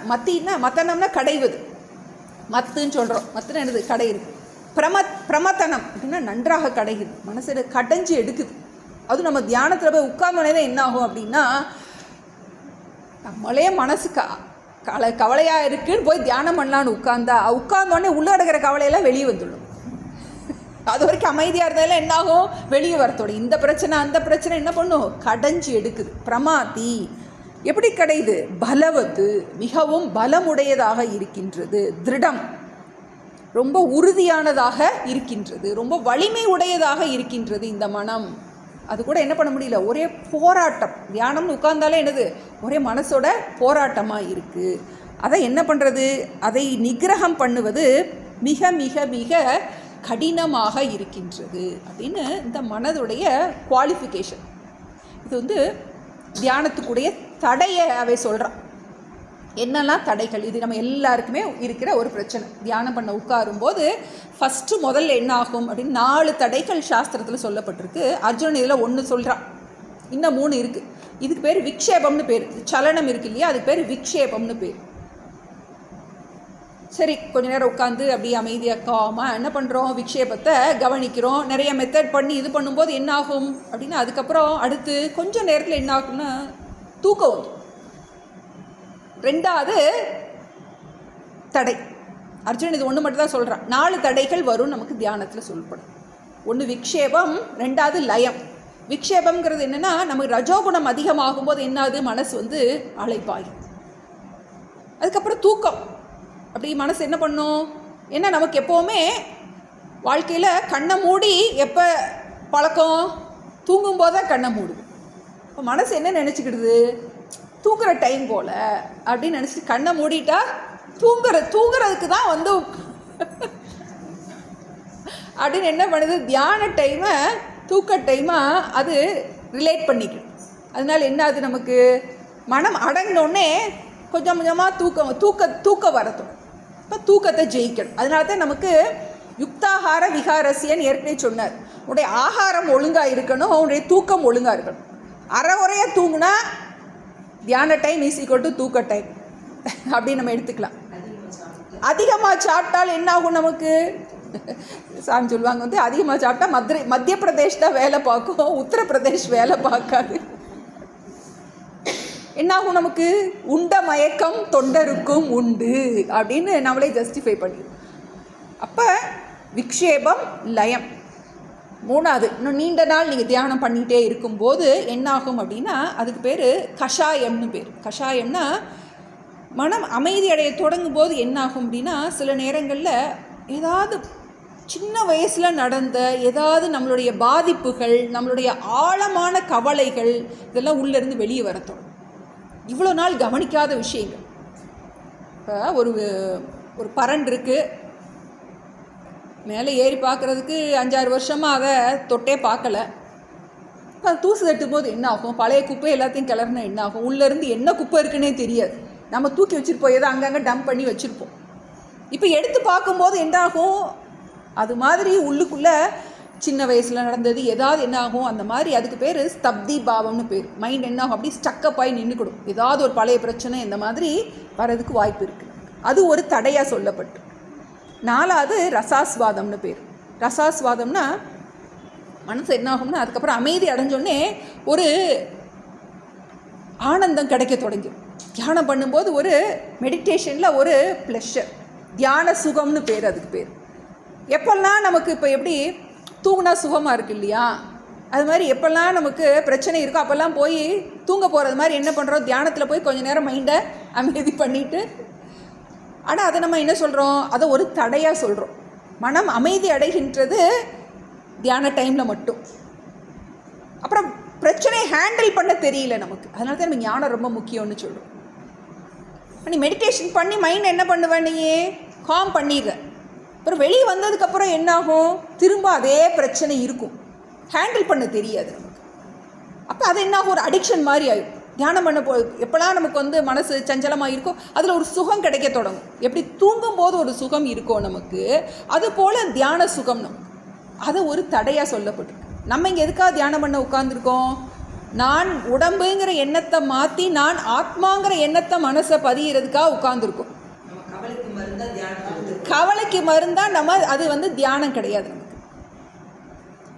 மத்தனம்னா கடைவது, மத்துன்னு சொல்கிறோம். மத்துனா என்னது, கடையுது. பிரமத்தனம் அப்படின்னா நன்றாக கடையுது, மனசை கடைஞ்சி எடுக்குது. அதுவும் நம்ம தியானத்தில் போய் உட்கார்ந்தோடனே தான் என்ன ஆகும் அப்படின்னா, நம்மளே மனசு கவலையாக இருக்குன்னு போய் தியானம் பண்ணலான்னு உட்கார்ந்தோடனே உள்ள அடக்கிற கவலையெல்லாம் வெளியே வந்துடும். அது வரைக்கும் அமைதியாக இருந்தாலும் என்ன ஆகும், வெளியே வரத்தோட இந்த பிரச்சனை அந்த பிரச்சனை என்ன பண்ணும், கடைஞ்சி எடுக்குது. பிரமாதி எப்படி கடையுது, பலவத்து மிகவும் பலமுடையதாக இருக்கின்றது. திருடம் ரொம்ப உறுதியானதாக இருக்கின்றது, ரொம்ப வலிமை உடையதாக இருக்கின்றது இந்த மனம். அது கூட என்ன பண்ண முடியல, ஒரே போராட்டம். தியானம்னு உட்கார்ந்தாலே என்னது, ஒரே மனசோட போராட்டமாக இருக்குது. அதை என்ன பண்ணுறது, அதை நிகிரகம் பண்ணுவது மிக மிக மிக கடினமாக இருக்கின்றது அப்படின்னு இந்த மனதுடைய குவாலிஃபிகேஷன். இது தியானத்துக்குடைய தடையை அவை சொல்கிறான். என்னெல்லாம் தடைகள், இது நம்ம எல்லாருக்குமே இருக்கிற ஒரு பிரச்சனை. தியானம் பண்ண உட்காரும்போது முதல்ல என்ன ஆகும் அப்படின்னு 4 தடைகள் சாஸ்திரத்தில் சொல்லப்பட்டிருக்கு. அர்ஜுனன் இதில் 1 சொல்கிறான், இன்னும் 3 இருக்குது. இதுக்கு பேர் விக்ஷேபம்னு பேர். சலனம் இருக்கு இல்லையா, அதுக்கு பேர் விக்ஷேபம்னு பேர். சரி, கொஞ்ச நேரம் உட்காந்து அப்படி அமைதியாக்காம என்ன பண்ணுறோம், விக்ஷேபத்தை கவனிக்கிறோம். நிறைய மெத்தட் பண்ணி இது பண்ணும்போது என்ன ஆகும் அப்படின்னா, அதுக்கப்புறம் அடுத்து கொஞ்சம் நேரத்தில் என்ன ஆகும்னா தூக்கம் வந்து 2வது தடை. அர்ஜுனன் இது ஒன்று மட்டும் தான் சொல்கிறான். 4 தடைகள் வரும் நமக்கு தியானத்தில் சொல்லப்படும். ஒன்று விக்ஷேபம், 2வது லயம். விக்ஷேபம்ங்கிறது என்னென்னா, நமக்கு ரஜோகுணம் அதிகமாகும் போது என்னாது, மனசு வந்து அலைப்பாயும். அதுக்கப்புறம் தூக்கம். அப்படி மனசு என்ன பண்ணும், ஏன்னா நமக்கு எப்போவுமே வாழ்க்கையில் கண்ணை மூடி எப்போ பழக்கம், தூங்கும்போது தான் கண்ணை மூடுது. இப்போ மனசு என்ன நினச்சிக்கிடுது, தூங்குற டைம் போல் அப்படின்னு நினச்சிட்டு கண்ணை மூடிட்டா தூங்குறதுக்கு தான் வந்து அப்படின்னு என்ன பண்ணுது, தியான டைமை தூக்க டைமாக அது ரிலேட் பண்ணிக்கணும். அதனால என்ன ஆகுது, நமக்கு மனம் அடங்கினோடனே கொஞ்சம் கொஞ்சமாக தூக்கம் வரட்டும். இப்போ தூக்கத்தை ஜெயிக்கணும். அதனால தான் நமக்கு யுக்தாகார விகாரசியன் ஏற்கனவே சொன்னார். உன்னுடைய ஆகாரம் ஒழுங்காக இருக்கணும், உன்னுடைய தூக்கம் ஒழுங்காக இருக்கணும். அறகுறையாக தூங்குனா தியான டைம் ஈஸ் ஈக்குவல் டு தூக்க டைம் அப்படின்னு நம்ம எடுத்துக்கலாம். அதிகமாக சாப்பிட்டால் என்ன ஆகும் நமக்கு, சாமி சொல்லுவாங்க வந்து அதிகமாக சாப்பிட்டா மத்திய பிரதேஷ் தான் வேலை பார்க்கும், உத்தரப்பிரதேஷ் வேலை பார்க்காது. என்னாகும் நமக்கு, உண்ட மயக்கம் தொண்டருக்கும் உண்டு அப்படின்னு நம்மளே ஜஸ்டிஃபை பண்ணிடுவோம். அப்போ விக்ஷேபம், லயம். 3வது, இன்னும் நீண்ட நாள் நீங்கள் தியானம் பண்ணிகிட்டே இருக்கும்போது என்னாகும் அப்படின்னா, அதுக்கு பேர் கஷாயம்னு பேர். கஷாயம்னா மனம் அமைதி அடைய தொடங்கும் போது என்னாகும் அப்படின்னா, சில நேரங்களில் ஏதாவது சின்ன வயசில் நடந்த ஏதாவது நம்மளுடைய பாதிப்புகள், நம்மளுடைய ஆழமான கவலைகள் இதெல்லாம் உள்ளேருந்து வெளியே வர தொடங்கும். இவ்வளோ நாள் கவனிக்காத விஷயங்கள். இப்போ ஒரு பரண்டு இருக்குது, மேலே ஏறி பார்க்குறதுக்கு 5-6 வருஷமாக அதை தொட்டே பார்க்கல. இப்போ அது தூசு தட்டும் போது என்ன ஆகும், பழைய குப்பை எல்லாத்தையும் கிளறினா என்ன ஆகும், உள்ளேருந்து என்ன குப்பை இருக்குன்னே தெரியாது. நம்ம தூக்கி வச்சுருப்போம், ஏதோ அங்கங்கே டம்ப் பண்ணி வச்சுருப்போம். இப்போ எடுத்து பார்க்கும்போது என்ன ஆகும், அது மாதிரி உள்ளுக்குள்ளே சின்ன வயசில் நடந்தது ஏதாவது என்ன ஆகும், அந்த மாதிரி அதுக்கு பேர் ஸ்தப்தி பாவம்னு பேர். மைண்ட் என்ன ஆகும், அப்படி ஸ்டக்கப் ஆகி நின்றுக்கிடும். ஏதாவது ஒரு பழைய பிரச்சனை இந்த மாதிரி வரதுக்கு வாய்ப்பு இருக்குது. அது ஒரு தடையாக சொல்லப்பட்டு. 4வது ரசாஸ்வாதம்னு பேர். ரசாஸ்வாதம்னா மனசு என்ன ஆகும்னா, அதுக்கப்புறம் அமைதி அடைஞ்சோடனே ஒரு ஆனந்தம் கிடைக்க தொடங்கிடும். தியானம் பண்ணும்போது ஒரு மெடிடேஷனில் ஒரு ப்ளஷர், தியான சுகம்னு பேர் அதுக்கு பேர். எப்போல்லாம் நமக்கு இப்போ எப்படி தூங்கினா சுகமாக இருக்குது இல்லையா, அது மாதிரி எப்போல்லாம் நமக்கு பிரச்சனை இருக்கோ அப்போல்லாம் போய் தூங்க போகிறது மாதிரி என்ன பண்ணுறோம், தியானத்தில் போய் கொஞ்சம் நேரம் மைண்டை அமைதி பண்ணிவிட்டு. ஆனால் அதை நம்ம என்ன சொல்கிறோம், அதை ஒரு தடையாக சொல்கிறோம். மனம் அமைதி அடைகின்றது தியான டைமில் மட்டும். அப்புறம் பிரச்சனையை ஹேண்டில் பண்ண தெரியல நமக்கு. அதனால தான் நம்ம ஞானம் ரொம்ப முக்கியம்னு சொல்கிறோம். நீ மெடிடேஷன் பண்ணி மைண்ட் என்ன பண்ணுவேன், நீயே காம் பண்ணிடுற. அப்புறம் வெளியே வந்ததுக்கப்புறம் என்னாகும், திரும்ப அதே பிரச்சனை இருக்கும், ஹேண்டில் பண்ண தெரியாது நமக்கு. அப்போ அது என்னாகும், ஒரு அடிக்ஷன் மாதிரி ஆகும். தியானம் பண்ண எப்போலாம் நமக்கு வந்து மனசு சஞ்சலமாக இருக்கோ அதில் ஒரு சுகம் கிடைக்க தொடங்கும். எப்படி தூங்கும்போது ஒரு சுகம் இருக்கோ நமக்கு, அதுபோல் தியான சுகம் நமக்கு. அது ஒரு தடையாக சொல்லப்பட்டிருக்கு. நம்ம இங்கே எதுக்காக தியானம் பண்ண உட்காந்துருக்கோம், நான் உடம்புங்கிற எண்ணத்தை மாற்றி நான் ஆத்மாங்கிற எண்ணத்தை மனசை பதிகிறதுக்காக உட்காந்துருக்கோம். கவலைக்கு மருந்தான் நம்ம, அது வந்து தியானம் கிடையாது நமக்கு.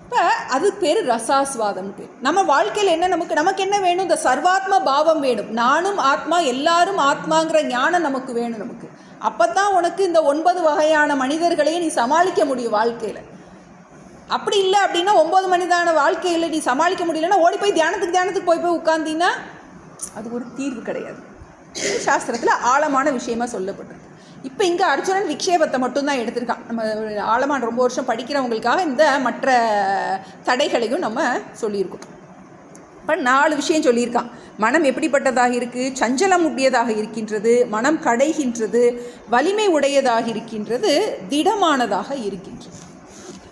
இப்போ அது பேர் ரசாஸ்வாதம் பேர். நம்ம வாழ்க்கையில் என்ன நமக்கு என்ன வேணும், இந்த சர்வாத்ம பாவம் வேணும். நானும் ஆத்மா, எல்லாரும் ஆத்மாங்கிற ஞானம் நமக்கு வேணும் நமக்கு. அப்போ தான் உனக்கு இந்த 9 வகையான மனிதர்களையும் நீ சமாளிக்க முடியும் வாழ்க்கையில். அப்படி இல்லை அப்படின்னா 9 மனிதான வாழ்க்கையில் நீ சமாளிக்க முடியலன்னா ஓடி போய் தியானத்துக்கு போய் உட்கார்ந்தீங்கன்னா அது ஒரு தீர்வு கிடையாது. சாஸ்திரத்தில் ஆழமான விஷயமா சொல்லப்பட்டிருக்கு. இப்போ இங்கே அர்ஜுனன் விக்ஷேபத்தை மட்டும்தான் எடுத்திருக்கான். நம்ம ஆழமான ரொம்ப வருஷம் படிக்கிறவங்களுக்காக இந்த மற்ற தடைகளையும் நம்ம சொல்லியிருக்கோம். இப்போ 4 விஷயம் சொல்லியிருக்கான். மனம் எப்படிப்பட்டதாக இருக்குது, சஞ்சலம் உடையதாக இருக்கின்றது, மனம் கடைகின்றது, வலிமை உடையதாக இருக்கின்றது, திடமானதாக இருக்கின்றது.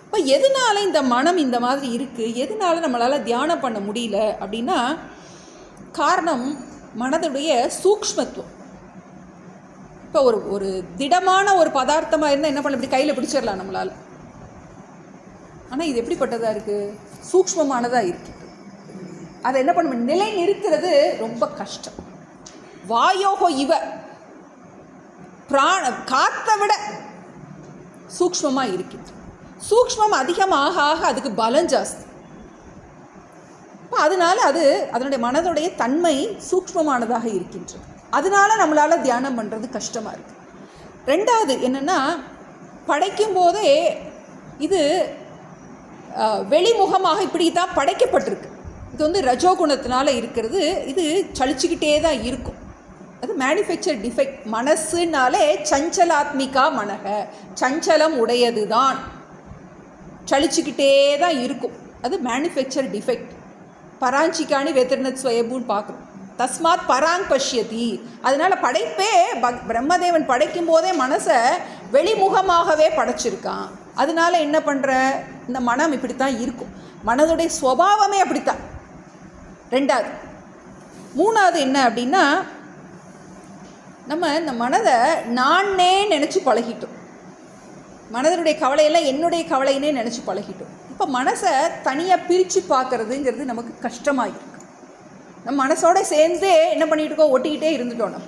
இப்போ எதனால இந்த மனம் இந்த மாதிரி இருக்குது, எதனால நம்மளால் தியானம் பண்ண முடியல அப்படின்னா, காரணம் மனதுடைய சூக்ஷ்மத்துவம். இப்போ ஒரு திடமான ஒரு பதார்த்தமாக இருந்தால் என்ன பண்ண, இப்படி கையில் பிடிச்சிடலாம் நம்மளால். ஆனால் இது எப்படிப்பட்டதாக இருக்குது, சூக்ஷ்மமானதாக இருக்குது. அதை என்ன பண்ண, நிலை நிறுத்துறது ரொம்ப கஷ்டம். வாயோகோ இவ, காற்றை விட சூக்ஷ்மமாக இருக்குது. சூக்ஷ்மம் அதிகமாக ஆக அதுக்கு பலம் ஜாஸ்தி. இப்போ அதனால அதனுடைய மனதுடைய தன்மை சூக்ஷ்மமானதாக இருக்கின்றது. அதனால நம்மளால் தியானம் பண்ணுறது கஷ்டமாக இருக்குது. ரெண்டாவது என்னென்னா, படைக்கும் போதே இது வெளிமுகமாக இப்படி தான் படைக்கப்பட்டிருக்கு. இது வந்து ரஜோகுணத்தினால இருக்கிறது. இது சலிச்சுக்கிட்டே தான் இருக்கும். அது மேனுஃபேக்சர் டிஃபெக்ட். மனசுனாலே சஞ்சலாத்மிகா மனக, சஞ்சலம் உடையது தான், சலிச்சுக்கிட்டே தான் இருக்கும். அது மேனுஃபேக்சர் டிஃபெக்ட். பராஞ்சிக்கானி வெத்திரனத் ஸ்வயபூன்னு பார்க்குறோம். தஸ்மாத் பராங் பஷ்யதி. அதனால் படைப்பே பிரம்மதேவன் படைக்கும் போதே மனசை வெளிமுகமாகவே படைச்சிருக்கான். அதனால என்ன பண்ணுற, இந்த மனம் இப்படி தான் இருக்கும். மனதுடைய ஸ்வபாவமே அப்படித்தான். ரெண்டாவது. மூணாவது என்ன அப்படின்னா, நம்ம இந்த மனதை நானே நினச்சி பழகிட்டோம். மனதனுடைய கவலையெல்லாம் என்னுடைய கவலைன்னே நினச்சி பழகிட்டோம். இப்போ மனசை தனியாக பிரித்து பார்க்குறதுங்கிறது நமக்கு கஷ்டமாக இருக்குது. நம்ம மனசோடு சேர்ந்தே என்ன பண்ணிகிட்டு இருக்கோம், ஒட்டிக்கிட்டே இருந்துட்டோம். நம்ம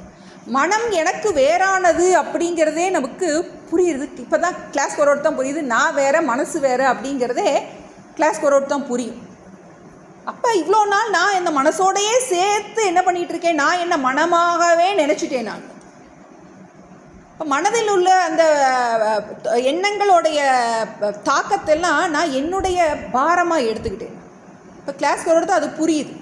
மனம் எனக்கு வேறானது அப்படிங்கிறதே நமக்கு புரியுது. இப்போ தான் கிளாஸ் வரோடு தான் புரியுது. நான் வேறு, மனசு வேறு அப்படிங்கிறதே கிளாஸ் வரோடு தான் புரியும். அப்போ இவ்வளோ நாள் நான் இந்த மனசோடையே சேர்த்து என்ன பண்ணிகிட்டு இருக்கேன், நான் என்ன மனமாகவே நினச்சிட்டேன். நான் இப்போ மனதில் உள்ள அந்த எண்ணங்களுடைய தாக்கத்தெல்லாம் நான் என்னுடைய பாரமாக எடுத்துக்கிட்டேன். இப்போ கிளாஸ் வரோடு தான் அது புரியுது.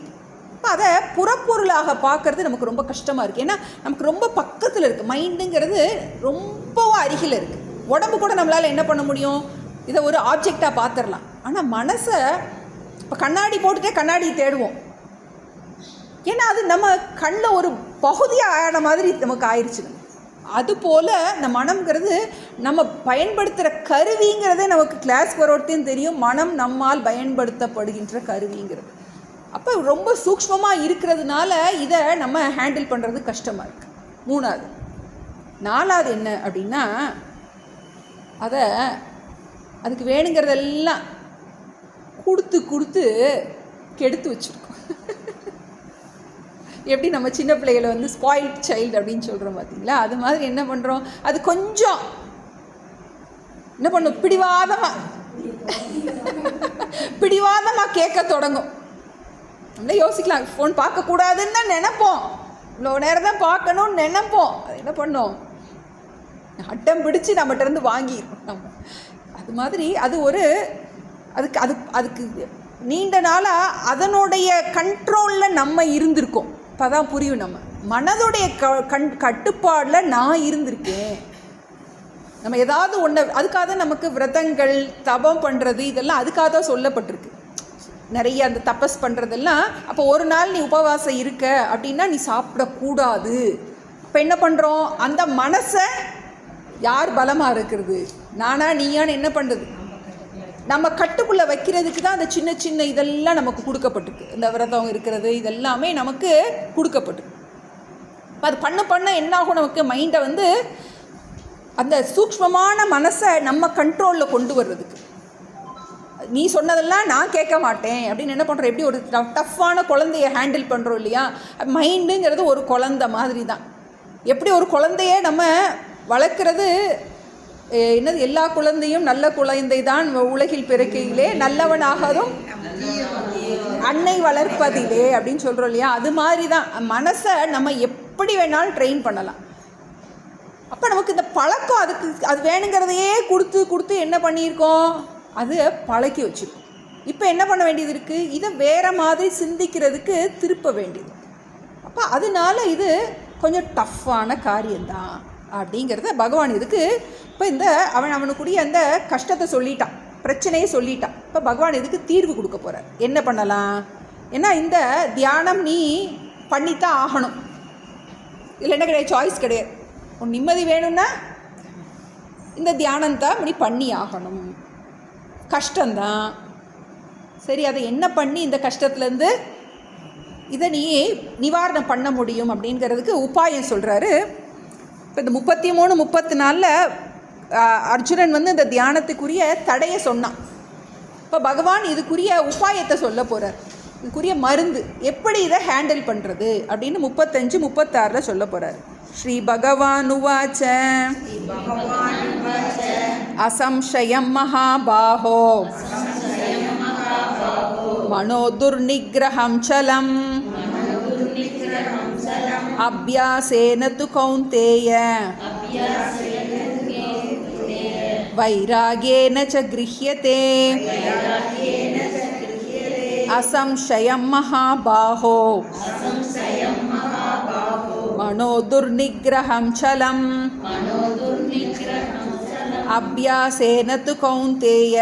இப்போ அதை புறப்பொருளாக பார்க்குறது நமக்கு ரொம்ப கஷ்டமாக இருக்குது. ஏன்னா நமக்கு ரொம்ப பக்கத்தில் இருக்குது. மைண்டுங்கிறது ரொம்பவும் அருகில் இருக்குது. உடம்பு கூட நம்மளால் என்ன பண்ண முடியும், இதை ஒரு ஆப்ஜெக்டாக பார்த்துடலாம். ஆனால் மனசை இப்போ கண்ணாடி போட்டுகிட்டே கண்ணாடி தேடுவோம். ஏன்னா அது நம்ம கண்ணில் ஒரு பகுதியாக ஆன மாதிரி நமக்கு ஆயிடுச்சு. அதுபோல் இந்த மனம்ங்கிறது நம்ம பயன்படுத்துகிற கருவிங்கிறதே நமக்கு கிளாஸ் வரோட்டையும் தெரியும். மனம் நம்மால் பயன்படுத்தப்படுகின்ற கருவிங்கிறது. அப்போ ரொம்ப சூக்ஷ்மமாக இருக்கிறதுனால இதை நம்ம ஹேண்டில் பண்ணுறது கஷ்டமாக இருக்குது. மூணாவது. நாலாவது என்ன அப்படின்னா, அதுக்கு வேணுங்கிறதெல்லாம் கொடுத்து கொடுத்து கெடுத்து வச்சுருக்கோம். எப்படி நம்ம சின்ன பிள்ளைகளை வந்து ஸ்பாயில்ட் சைல்டு அப்படின்னு சொல்கிறோம் பார்த்தீங்களா, அது மாதிரி என்ன பண்ணுறோம், அது கொஞ்சம் என்ன பண்ணும், பிடிவாதமாக கேட்க தொடங்கும். நம்மளே யோசிக்கலாம், ஃபோன் பார்க்கக்கூடாதுன்னு தான் நினைப்போம், இவ்வளோ நேரம் தான் பார்க்கணும்னு நினைப்போம். அது என்ன பண்ணோம், அட்டம் பிடிச்சி நம்மகிட்டருந்து வாங்கிடுவோம் நம்ம. அது மாதிரி அது ஒரு அதுக்கு நீண்ட நாளாக அதனுடைய கண்ட்ரோலில் நம்ம இருந்திருக்கோம். இப்போ தான் புரியும், நம்ம மனதுடைய கட்டுப்பாடில் நான் இருந்திருக்கேன். நம்ம ஏதாவது ஒன்று அதுக்காக தான் நமக்கு விரதங்கள் தபம் பண்ணுறது இதெல்லாம் அதுக்காக தான் சொல்லப்பட்டிருக்கு. நிறைய அந்த தபஸ் பண்ணுறதெல்லாம். அப்போ ஒரு நாள் நீ உபவாசம் இருக்க அப்படின்னா நீ சாப்பிடக்கூடாது. அப்போ என்ன பண்ணுறோம், அந்த மனசை யார் பலமாக இருக்கிறது, நானா நீயான்னு என்ன பண்ணுறது, நம்ம கட்டுக்குள்ளே வைக்கிறதுக்கு தான் அந்த சின்ன சின்ன இதெல்லாம் நமக்கு கொடுக்கப்பட்டிருக்கு. இந்த விரதம் இருக்கிறது இதெல்லாமே நமக்கு கொடுக்கப்பட்டிருக்கு. இப்போ அது பண்ண என்ன ஆகும், நமக்கு மைண்டை வந்து அந்த சூக்ஷ்மமான மனசை நம்ம கண்ட்ரோலில் கொண்டு வர்றதுக்கு. நீ சொன்னதெல்லாம் நான் கேட்க மாட்டேன் அப்படின்னு என்ன பண்ணுறோம், எப்படி ஒரு டஃப்பான குழந்தைய ஹேண்டில் பண்ணுறோம் இல்லையா. மைண்டுங்கிறது ஒரு குழந்தை மாதிரி தான். எப்படி ஒரு குழந்தைய நம்ம வளர்க்குறது என்னது, எல்லா குழந்தையும் நல்ல குழந்தை தான் உலகில் பிறக்கையிலே நல்லவனாகவும் அன்னை வளர்ப்பதிலே அப்படின்னு சொல்கிறோம் இல்லையா. அது மாதிரி தான் மனசை நம்ம எப்படி வேணாலும் ட்ரெயின் பண்ணலாம். அப்போ நமக்கு இந்த பழக்கம் அது வேணுங்கிறதையே கொடுத்து என்ன பண்ணியிருக்கோம், அது பழக்கி வச்சுருக்கோம். இப்போ என்ன பண்ண வேண்டியது இருக்குது, இதை வேறு மாதிரி சிந்திக்கிறதுக்கு திருப்ப வேண்டியது. அப்போ அதனால இது கொஞ்சம் டஃப்பான காரியம்தான் அப்படிங்கிறத பகவான் இதுக்கு இப்போ இந்த அவனுக்குரிய அந்த கஷ்டத்தை சொல்லிட்டான், பிரச்சனையை சொல்லிட்டான். இப்போ பகவான் இதுக்கு தீர்வு கொடுக்க போகிறார். என்ன பண்ணலாம், ஏன்னா இந்த தியானம் நீ பண்ணித்தான் ஆகணும். இதில் என்ன கிடையாது, சாய்ஸ் கிடையாது. உன் நிம்மதி வேணும்னா இந்த தியானத்தை நீ பண்ணி ஆகணும். கஷ்டந்தான், சரி அதை என்ன பண்ணி இந்த கஷ்டத்துலேருந்து இதை நீ நிவாரணம் பண்ண முடியும் அப்படிங்கிறதுக்கு உபாயம் சொல்கிறாரு. இப்போ இந்த 33-34 அர்ஜுனன் வந்து இந்த தியானத்துக்குரிய தடையை சொன்னான். இப்போ பகவான் இதுக்குரிய உபாயத்தை சொல்ல போகிறார். இதுக்குரிய மருந்து எப்படி இதை ஹேண்டில் பண்ணுறது அப்படின்னு 35-36 சொல்ல போகிறார். ஸ்ரீ பகவான் உவாச்ச அசம்சயம் மகாபாஹோ மனோ துர்நிகிரஹம் சலம் அப்யாசேன து கௌந்தேய வைராகேன ச கிருஹ்யதே அசம்சயம் மகாபாஹோ மனோ துர்நிக்ரஹம் சலம் அப்யாசேன து கௌந்தேய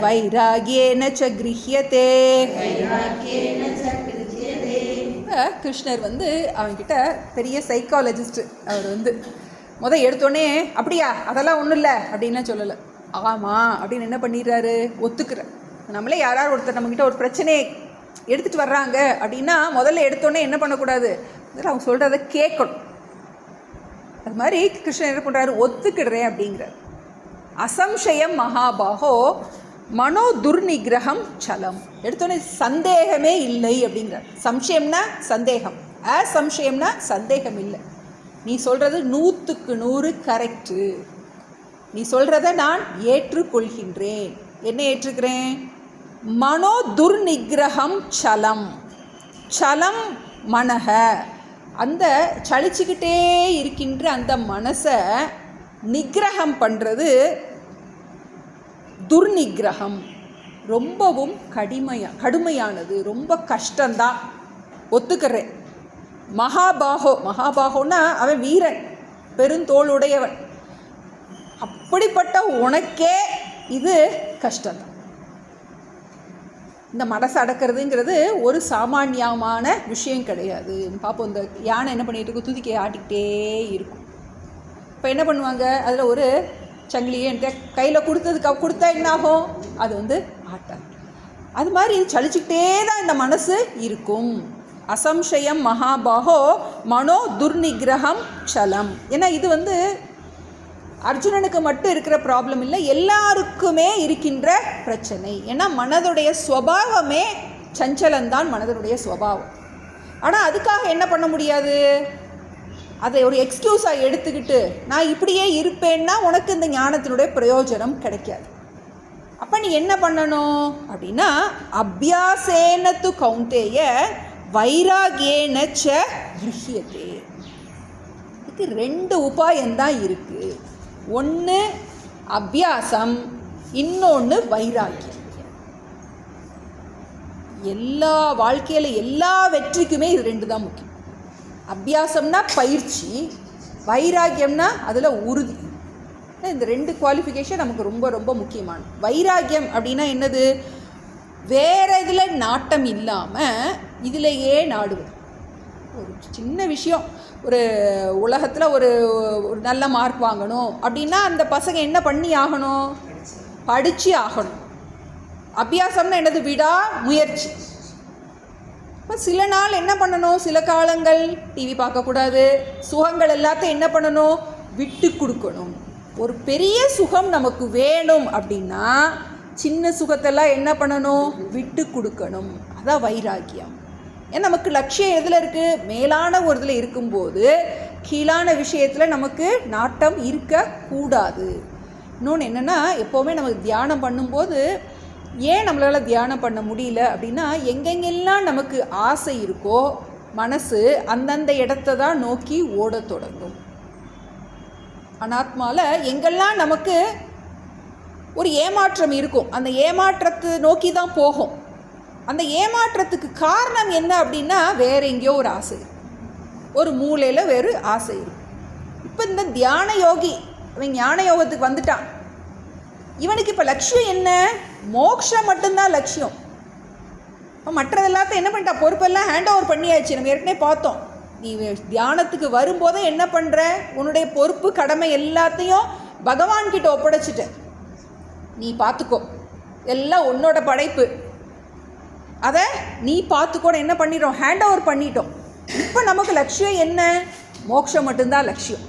வைராகேன ச கிருஹ்யதே. கிருஷ்ணர் அவன்கிட்ட பெரிய சைக்காலஜிஸ்ட். அவர் எடுத்தோடனே அப்படியா அதெல்லாம் ஒன்றும் இல்லை அப்படின்லாம் சொல்லலை. ஆமாம் அப்படின்னு என்ன பண்ணிடுறாரு, ஒத்துக்கிற. நம்மளே யாராவது ஒருத்தர் நம்மக்கிட்ட ஒரு பிரச்சனையை எடுத்துகிட்டு வர்றாங்க அப்படின்னா முதல்ல எடுத்தோடனே என்ன பண்ணக்கூடாது, அவங்க சொல்கிறத கேட்கணும். அது மாதிரி கிருஷ்ணன் என்ன பண்ணுறாரு, ஒத்துக்கிடுறேன் அப்படிங்கிறார். அசம்சயம் மகாபாகோ மனோ துர்நிகிரகம் சலம். எடுத்தோடனே சந்தேகமே இல்லை அப்படிங்கிறார். சம்சயம்னா சந்தேகம், அசம்சயம்னா சந்தேகம் இல்லை. நீ சொல்கிறது 100க்கு 100 கரெக்டு. நீ சொல்கிறத நான் ஏற்றுக்கொள்கின்றேன். என்ன ஏற்றுக்கிறேன்? மனோ துர்நிகிரகம் சலம். சலம் மனக, அந்த சலிச்சுக்கிட்டே இருக்கின்ற அந்த மனசை நிகிரகம் பண்ணுறது துர்நிகிரகம். ரொம்பவும் கடுமையானது, ரொம்ப கஷ்டந்தான், ஒத்துக்கிறேன். மகாபாகோன்னா அவன் வீரன், பெருந்தோளுடையவன். அப்படிப்பட்ட உனக்கே இது கஷ்டம்தான். இந்த மனசை அடக்கிறதுங்கிறது ஒரு சாமானியமான விஷயம் கிடையாது. பார்ப்போம், இந்த யானை என்ன பண்ணிகிட்டு இருக்கும், துதிக்கை ஆட்டிக்கிட்டே இருக்கும். இப்போ என்ன பண்ணுவாங்க, அதில் ஒரு சங்கிலியை என்கிட்ட கையில் கொடுத்தா என்னாகும், அது ஆட்டாது. அது மாதிரி சலிச்சுக்கிட்டே தான் இந்த மனசு இருக்கும். அசம்சயம் மகாபாகோ மனோ துர்நிகிரகம் சலம். ஏன்னா இது அர்ஜுனனுக்கு மட்டும் இருக்கிற ப்ராப்ளம் இல்லை, எல்லாருக்குமே இருக்கின்ற பிரச்சனை. ஏன்னா மனதுடைய ஸ்வபாவமே சஞ்சலந்தான் மனதனுடைய ஸ்வபாவம். ஆனால் அதுக்காக என்ன பண்ண முடியாது, அதை ஒரு எக்ஸ்கியூஸாக எடுத்துக்கிட்டு நான் இப்படியே இருப்பேன்னா உனக்கு இந்த ஞானத்தினுடைய பிரயோஜனம் கிடைக்காது. அப்போ நீ என்ன பண்ணணும் அப்படின்னா, அபியாசேன து கௌந்தேய வைராகேன ச கிருஹ்யதே. இதுக்கு 2 உபாயம்தான் இருக்குது. ஒன்று அபியாசம், இன்னொன்று வைராக்கியம். எல்லா வாழ்க்கையில் எல்லா வெற்றிக்குமே இது 2 தான் முக்கியம். அபியாசம்னா பயிற்சி, வைராக்கியம்னா அதில் உறுதி. இந்த 2 குவாலிஃபிகேஷன் நமக்கு ரொம்ப ரொம்ப முக்கியமானது. வைராக்கியம் அப்படின்னா என்னது, வேறு இதில் நாட்டம் இல்லாமல் இதிலேயே நாடுவது. ஒரு சின்ன விஷயம், ஒரு உலகத்தில் ஒரு நல்ல மார்க் வாங்கணும் அப்படின்னா அந்த பசங்க என்ன பண்ணி ஆகணும், படித்து ஆகணும். அபியாசம்னா என்னது, விடா முயற்சி. இப்போ சில நாள் என்ன பண்ணணும், சில காலங்கள் டிவி பார்க்கக்கூடாது, சுகங்கள் எல்லாத்தையும் என்ன பண்ணணும், விட்டு கொடுக்கணும். ஒரு பெரிய சுகம் நமக்கு வேணும் அப்படின்னா சின்ன சுகத்தெல்லாம் என்ன பண்ணணும், விட்டு கொடுக்கணும். அதான் வைராக்கியம். ஏன்னா நமக்கு லட்சியம் எதில் இருக்குது, மேலான ஒரு இதில் இருக்கும்போது கீழான விஷயத்தில் நமக்கு நாட்டம் இருக்கக்கூடாது. இன்னொன்று என்னென்னா, எப்போவுமே நமக்கு தியானம் பண்ணும்போது ஏன் நம்மளால் தியானம் பண்ண முடியல அப்படின்னா, எங்கெங்கெல்லாம் நமக்கு ஆசை இருக்கோ மனசு அந்தந்த இடத்த தான் நோக்கி ஓடத் தொடங்கும். அனாத்மாவில் எங்கெல்லாம் நமக்கு ஒரு ஏமாற்றம் இருக்கும், அந்த ஏமாற்றத்தை நோக்கி தான் போகும். அந்த ஏமாற்றத்துக்கு காரணம் என்ன அப்படின்னா, வேற எங்கேயோ ஒரு ஆசை, ஒரு மூலையில் வேறு ஆசை இருக்கும். இப்போ இந்த தியான யோகி அவன் ஞான யோகத்துக்கு வந்துட்டான். இவனுக்கு இப்போ லட்சியம் என்ன, மோட்சம் மட்டும்தான் லட்சியம். மற்றது எல்லாத்தையும் என்ன பண்ணிட்டா, பொறுப்பெல்லாம் ஹேண்ட் ஓவர் பண்ணியாச்சு. நம்ம ஏற்கனவே பார்த்தோம். நீ தியானத்துக்கு வரும்போதே என்ன பண்ணுற, உன்னுடைய பொறுப்பு கடமை எல்லாத்தையும் பகவான்கிட்ட ஒப்படைச்சிட்ட. நீ பார்த்துக்கோ, எல்லாம் உன்னோட படைப்பு, அதை நீ பார்த்துக்கோன்னு என்ன பண்ணிட்டோம், ஹேண்ட் ஓவர் பண்ணிட்டோம். இப்போ நமக்கு லட்சியம் என்ன, மோட்சம் மட்டும்தான் லட்சியம்.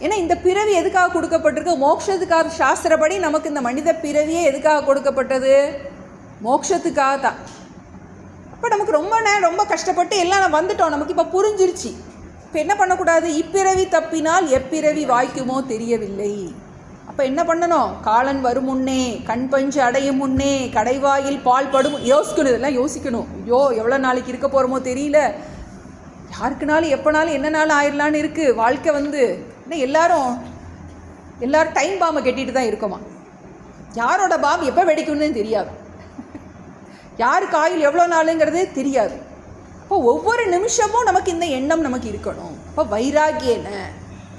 ஏன்னா இந்த பிறவி எதுக்காக கொடுக்கப்பட்டிருக்கு, மோட்சத்துக்காக. சாஸ்திரப்படி நமக்கு இந்த மனித பிறவியே எதுக்காக கொடுக்கப்பட்டது, மோட்சத்துக்காக தான். அப்போ நமக்கு ரொம்ப கஷ்டப்பட்டு எல்லாம் வந்துட்டோம், நமக்கு இப்போ புரிஞ்சிருச்சு. இப்போ என்ன பண்ணக்கூடாது, இப்பிறவி தப்பினால் எப்பிறவி வாய்க்குமோ தெரியவில்லை. அப்போ என்ன பண்ணணும், காலன் வரும் முன்னே, கண் பஞ்சு அடையும் முன்னே, கடைவாயில் பால் படும், யோசிக்கணும். இதெல்லாம் யோசிக்கணும். ஐயோ எவ்வளோ நாளைக்கு இருக்க போகிறோமோ தெரியல, யாருக்குனாலும் எப்போனாலும் என்னனாலும் ஆயிடலான்னு இருக்குது வாழ்க்கை. இன்னும் எல்லாரும் டைம் பாம்பை கட்டிட்டு தான் இருக்கோமா. யாரோட பாம் எப்போ வெடிக்கும்னு தெரியாது, யாருக்கு ஆயுள் எவ்வளோ நாளுங்கிறது தெரியாது. அப்போ ஒவ்வொரு நிமிஷமும் நமக்கு இந்த எண்ணம் நமக்கு இருக்கணும். இப்போ வைராகியன,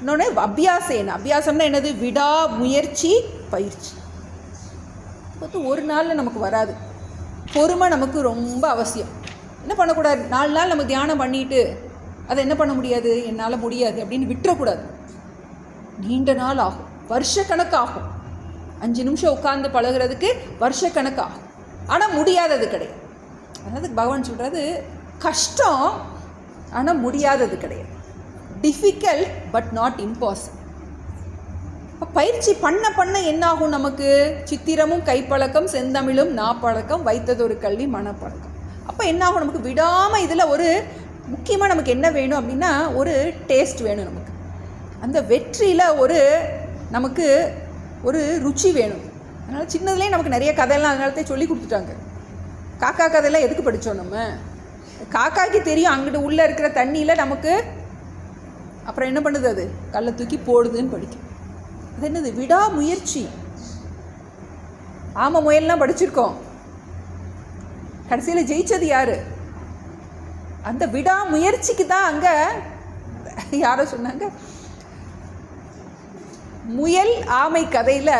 இன்னொன்று அபியாசேன. அபியாசம்னா என்னது? விடா முயற்சி, பயிற்சி. ஒரு நாளில் நமக்கு வராது. பொறுமை நமக்கு ரொம்ப அவசியம். என்ன பண்ணக்கூடாது? 4 நாள் நம்ம தியானம் பண்ணிட்டு அதை என்ன பண்ண முடியாது, என்னால் முடியாது அப்படின்னு விட்டுறக்கூடாது. நீண்ட நாள் ஆகும், வருஷக்கணக்கு ஆகும். 5 நிமிஷம் உட்கார்ந்து பழகிறதுக்கு வருஷக்கணக்கு ஆகும். ஆனால் முடியாதது கிடையாது. அதாவது பகவான் சொல்கிறது, கஷ்டம் ஆனால் முடியாதது கிடையாது. Difficult but not impossible. பயிற்சி பண்ண பண்ண என்னாகும் நமக்கு? சித்திரமும் கைப்பழக்கம், செந்தமிழும் நாப்பழக்கம், வைத்ததொரு கல்வி மனப்பழக்கம். அப்போ என்னாகும்? நமக்கு விடாமல் இதில் ஒரு முக்கியமாக நமக்கு என்ன வேணும் அப்படின்னா, ஒரு டேஸ்ட் வேணும் நமக்கு. அந்த வெற்றியில் நமக்கு ஒரு ருச்சி வேணும். அதனால் சின்னதுலேயே நமக்கு நிறைய கதையெல்லாம் அதனால சொல்லி கொடுத்துட்டாங்க. காக்கா கதையெல்லாம் எதுக்கு படித்தோம்? நம்ம காக்காய்க்கு தெரியும் அங்கிட்டு உள்ளே இருக்கிற தண்ணியில் நமக்கு அப்புறம் என்ன பண்ணுது, அது கல்லை தூக்கி போடுதுன்னு படிக்கும். அது என்னது? விடாமுயற்சி. ஆமாம், முயல்லாம் படிச்சிருக்கோம். கடைசியில் ஜெயிச்சது யாரு? அந்த விடாமுயற்சிக்கு தான். அங்கே யாரோ சொன்னாங்க, முயல் ஆமை கதையில்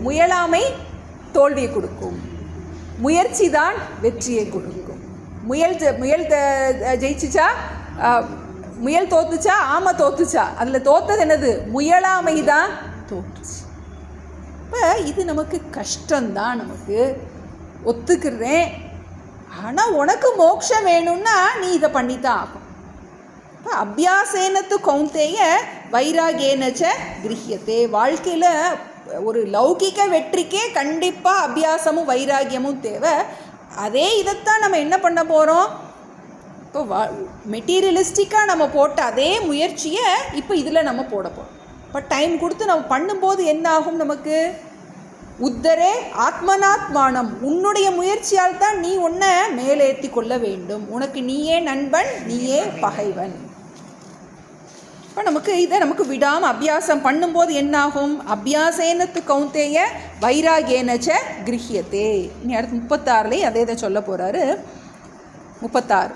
முயலாமை தோல்வியை கொடுக்கும், முயற்சி தான் வெற்றியை கொடுக்கும். முயல் ஜெயிச்சிச்சா, முயல் தோத்துச்சா, ஆமை தோத்துச்சா? அதில் தோத்தது என்னது? முயலாமை தான் தோற்றுச்சு. இப்போ இது நமக்கு கஷ்டம்தான், நமக்கு ஒத்துக்கிறேன். ஆனால் உனக்கு மோட்சம் வேணும்னா நீ இதை பண்ணித்தான் ஆகும். இப்போ அபியாசேனத்து கௌந்தேய வைராகேனச்ச கிரஹியத்தே. வாழ்க்கையில் ஒரு லௌகிக வெற்றிக்கே கண்டிப்பாக அபியாசமும் வைராகியமும் தேவை. அதே இதைத்தான் நம்ம என்ன பண்ண போகிறோம்? இப்போ மெட்டீரியலிஸ்டிக்காக நம்ம போட்ட அதே முயற்சியை இப்போ இதில் நம்ம போட போகிறோம். இப்போ டைம் கொடுத்து நம்ம பண்ணும்போது என்ன ஆகும்? நமக்கு உத்தரே ஆத்மனாத்மானம். உன்னுடைய முயற்சியால் தான் நீ உன்னை மேலேற்றி கொள்ள வேண்டும். உனக்கு நீயே நண்பன், நீயே பகைவன். இப்போ நமக்கு விடாமல் அபியாசம் பண்ணும்போது என்னாகும்? அபியாசேனத்து கௌந்தேய வைராகேனச்ச கிரஹியத்தே. இனி அடுத்து 36 அதே இதை சொல்ல போகிறாரு. 36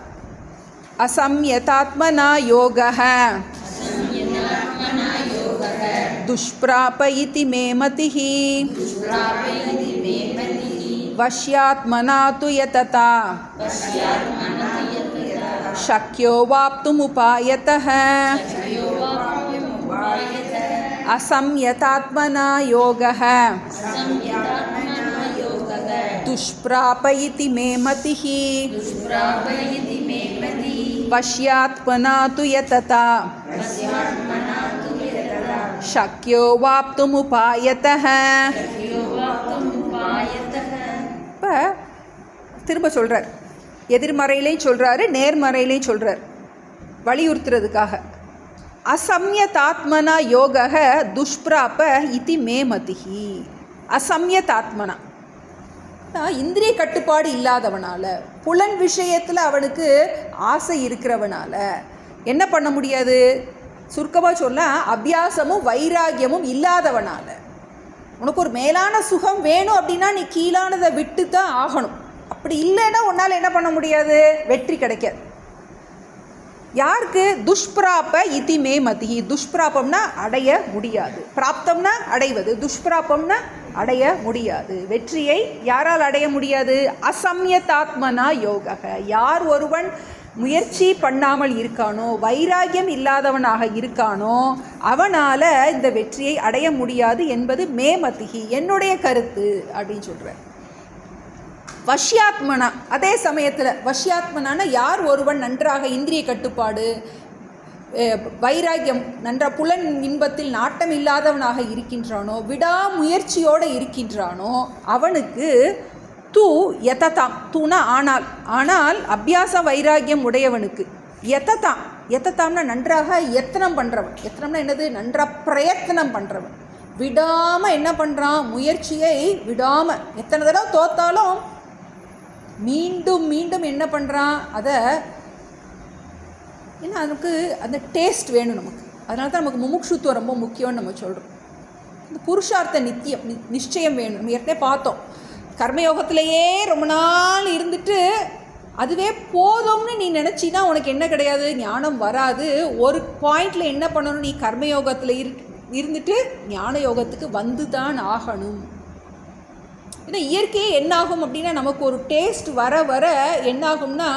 அசம்யதாத்மனா யோகः துஷ்பிராபயிதி மே மதிஹ வஷ்யாத்மனா து யததா शक्यो वाप्तुमुपायतः असंयतात्मना योगः दुष्प्रापयति मे मतिः वश्यात्मना तु यतता शक्यो वाप्तुमुपायतः. இப்போ திரும்ப சொல்கிறார், எதிர்மறையிலையும் சொல்கிறாரு, நேர்மறையிலையும் சொல்கிறார், வலியுறுத்துறதுக்காக. அசம்யதாத்மனா யோக துஷ்பிராப இதி மே மதிஹி. அசம்யதாத்மனா, இந்திரிய கட்டுப்பாடு இல்லாதவனால், புலன் விஷயத்தில் அவனுக்கு ஆசை இருக்கிறவனால என்ன பண்ண முடியாது? சுருக்கமாக சொல்ல, அபியாசமும் வைராகியமும் இல்லாதவனால. உனக்கு ஒரு மேலான சுகம் வேணும் அப்படின்னா நீ கீழானதை விட்டு தான் ஆகணும். அப்படி இல்லைன்னா உன்னால் என்ன பண்ண முடியாது? வெற்றி கிடைக்காது. யாருக்கு? துஷ்பிராப இதி மே மதிஹி. துஷ்பிராபம்னா அடைய முடியாது, பிராப்தம்னா அடைவது, துஷ்பிராபம்னா அடைய முடியாது. வெற்றியை யாரால் அடைய முடியாது? அசம்யதாத்மனா யோக. யார் ஒருவன் முயற்சி பண்ணாமல் இருக்கானோ, வைராகியம் இல்லாதவனாக இருக்கானோ, அவனால் இந்த வெற்றியை அடைய முடியாது என்பது மே மதிஹி, என்னுடைய கருத்து அப்படின்னு சொல்கிறார். வஷ்யாத்மனா, அதே சமயத்தில் வஷ்யாத்மனான யார் ஒருவன் நன்றாக இந்திரிய கட்டுப்பாடு, வைராகியம், நன்றாக புலன் இன்பத்தில் நாட்டம் இல்லாதவனாக இருக்கின்றானோ, விடாமுயற்சியோடு இருக்கின்றானோ, அவனுக்கு தூ யததாம். தூனா ஆனால், ஆனால் அபியாச வைராகியம் உடையவனுக்கு யததாம். யததாம்னா நன்றாக யத்தனம் பண்ணுறவன். யத்தனம்னா என்னது? நன்றாக பிரயத்தனம் பண்ணுறவன். விடாமல் என்ன பண்ணுறான், முயற்சியை விடாமல் எத்தனை தடவை தோத்தாலும் மீண்டும் மீண்டும் என்ன பண்ணுறான், அதை ஏன்னா அதுக்கு அந்த டேஸ்ட் வேணும் நமக்கு. அதனால தான் நமக்கு முமுட்சுத்துவம் ரொம்ப முக்கியம்னு நம்ம சொல்கிறோம். இந்த புருஷார்த்த நிச்சயம் வேணும். நம்ம ஏற்கனவே பார்த்தோம், கர்மயோகத்திலேயே ரொம்ப நாள் இருந்துட்டு அதுவே போதும்னு நீ நினச்சின்னா உனக்கு என்ன கிடையாது, ஞானம் வராது. ஒரு பாயிண்டில் என்ன பண்ணணும், நீ கர்மயோகத்தில் இருந்துட்டு ஞான யோகத்துக்கு வந்து தான் ஆகணும். ஏன்னா இயற்கையே என்னாகும் அப்படின்னா, நமக்கு ஒரு டேஸ்ட் வர வர என்னாகும்னா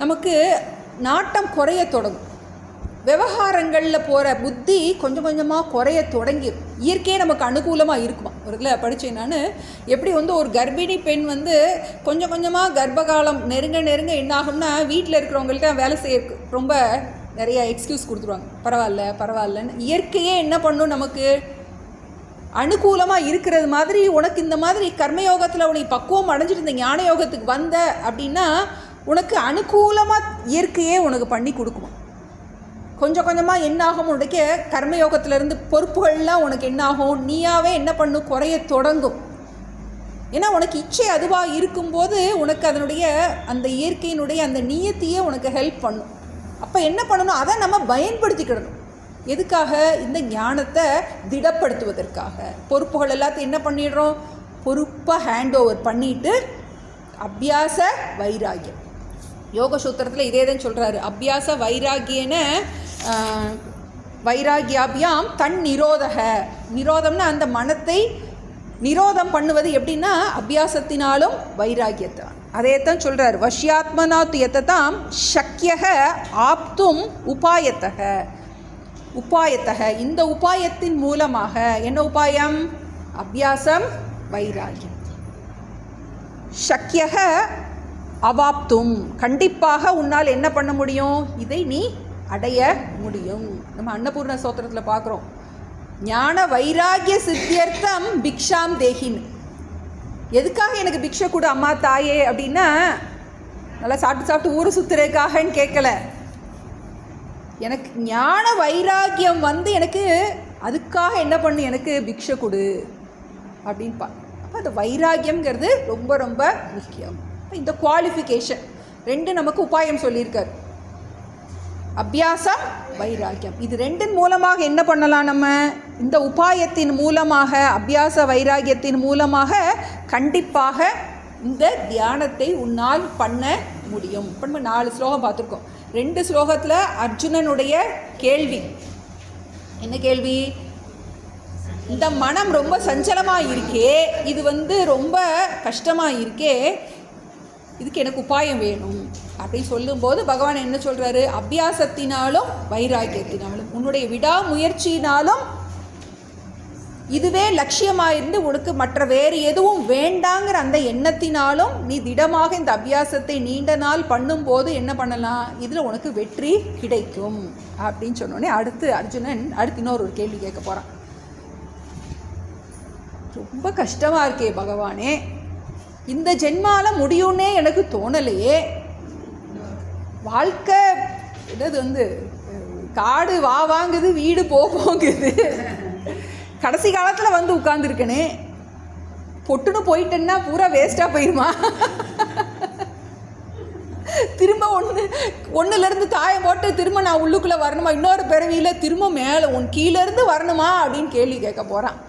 நமக்கு நாட்டம் குறைய தொடங்கும். விவகாரங்களில் போகிற புத்தி கொஞ்சம் கொஞ்சமாக குறைய தொடங்கிடும். இயற்கையே நமக்கு அனுகூலமாக இருக்குமா. ஒரு இதில் படித்தேன் நான், எப்படி ஒரு கர்ப்பிணி பெண் கொஞ்சம் கொஞ்சமாக கர்ப்பகாலம் நெருங்க நெருங்க என்னாகும்னா, வீட்டில் இருக்கிறவங்கள்ட்ட வேலை செய்ய ரொம்ப நிறைய எக்ஸ்கியூஸ் கொடுத்துருவாங்க, பரவாயில்லன்னு. இயற்கையே என்ன பண்ணும், நமக்கு அனுகூலமாக இருக்கிறது மாதிரி உனக்கு இந்த மாதிரி கர்மயோகத்தில் உனக்கு பக்குவம் அடைஞ்சிட்டு இந்த ஞான யோகத்துக்கு வந்த அப்படின்னா உனக்கு அனுகூலமாக இயற்கையே உனக்கு பண்ணி கொடுக்குமா. கொஞ்சம் கொஞ்சமாக என்னாகும், உனக்கு கர்மயோகத்திலேருந்து பொறுப்புகள்லாம் உனக்கு என்னாகும், நீயாவே என்ன பண்ணும், குறைய தொடங்கும். ஏன்னா உனக்கு இச்சை அதுவாக இருக்கும்போது உனக்கு அதனுடைய அந்த இயற்கையினுடைய அந்த நியத்தையே உனக்கு ஹெல்ப் பண்ணும். அப்போ என்ன பண்ணணும், அதை நம்ம பயன்படுத்திக்கிடணும். எதுக்காக, இந்த ஞானத்தை திடப்படுத்துவதற்காக. பொறுப்புகள் எல்லாத்தையும் என்ன பண்ணிடுறோம், பொறுப்பாக ஹேண்ட் ஓவர் பண்ணிவிட்டு அபியாச வைராகியம். யோக சூத்திரத்தில் இதே தான் சொல்கிறாரு, அபியாச வைராகியன வைராகியாபியாம் தன் நிரோதக. நிரோதம்னா அந்த மனத்தை நிரோதம் பண்ணுவது எப்படின்னா அபியாசத்தினாலும் வைராகியத்தான். அதே தான் சொல்கிறார், வஷ்யாத்மனா துயத்தாம் சக்கியக ஆப்தும் உபாயத்தக. இந்த உபாயத்தின் மூலமாக என்ன உபாயம், அபியாசம் வைராகியம். சக்கியக அவாப்தும், கண்டிப்பாக உன்னால் என்ன பண்ண முடியும், இதை நீ அடைய முடியும். நம்ம அன்னபூர்ண ஸ்தோத்திரத்தில் பார்க்குறோம், ஞான வைராகிய சித்தியர்த்தம் பிக்ஷாம் தேகின். எதுக்காக எனக்கு பிக்ஷை கொடு அம்மா தாயே அப்படின்னா, நல்லா சாப்பிட்டு ஊரை சுற்றுறதுக்காகன்னு கேட்கல, எனக்கு ஞான வைராகியம் எனக்கு அதுக்காக என்ன பண்ணு, எனக்கு பிக்ஷை கொடு அப்படின்னு அப்போ அந்த வைராகியம்ங்கிறது ரொம்ப ரொம்ப முக்கியம். இந்த குவாலிஃபிகேஷன் ரெண்டு நமக்கு உபாயம் சொல்லியிருக்கார், அபியாசம் வைராகியம். இது ரெண்டின் மூலமாக என்ன பண்ணலாம், நம்ம இந்த உபாயத்தின் மூலமாக அபியாச வைராகியத்தின் மூலமாக கண்டிப்பாக இந்த தியானத்தை உன்னால் பண்ண முடியும். இப்போ நம்ம 4 ஸ்லோகம் பார்த்துருக்கோம். 2 ஸ்லோகத்தில் அர்ஜுனனுடைய கேள்வி என்ன கேள்வி, இந்த மனம் ரொம்ப சஞ்சலமாக இருக்கே, இது ரொம்ப கஷ்டமாக இருக்கே, இதுக்கு எனக்கு உபாயம் வேணும் அப்படின்னு சொல்லும்போது பகவான் என்ன சொல்கிறாரு, அபியாசத்தினாலும் வைராகியத்தினாலும் உன்னுடைய விடாமுயற்சியினாலும் இதுவே லட்சியமாக இருந்து உனக்கு மற்ற வேறு எதுவும் வேண்டாங்கிற அந்த எண்ணத்தினாலும் நீ திடமாக இந்த அபியாசத்தை நீண்ட நாள் பண்ணும்போது என்ன பண்ணலாம், இதில் உனக்கு வெற்றி கிடைக்கும் அப்படின்னு சொன்னோடனே அடுத்து அர்ஜுனன் இன்னொரு கேள்வி கேட்க போகிறான். ரொம்ப கஷ்டமாக இருக்கே பகவானே, இந்த ஜென்மால முடியும்னே எனக்கு தோணலையே, வாழ்க்கை என்னது காடு வாங்குது வீடு போகுங்குது, கடைசி காலத்தில் உட்காந்துருக்கனே, பொட்டுன்னு போயிட்டேன்னா பூரா வேஸ்ட்டாக போயிடுமா, திரும்ப ஒன்றுலேருந்து காயம் போட்டு திரும்ப நான் உள்ளுக்குள்ளே வரணுமா, இன்னொரு பிறவியில் திரும்ப மேலே கீழேருந்து வரணுமா அப்படின்னு கேள்வி கேட்க போகிறான்.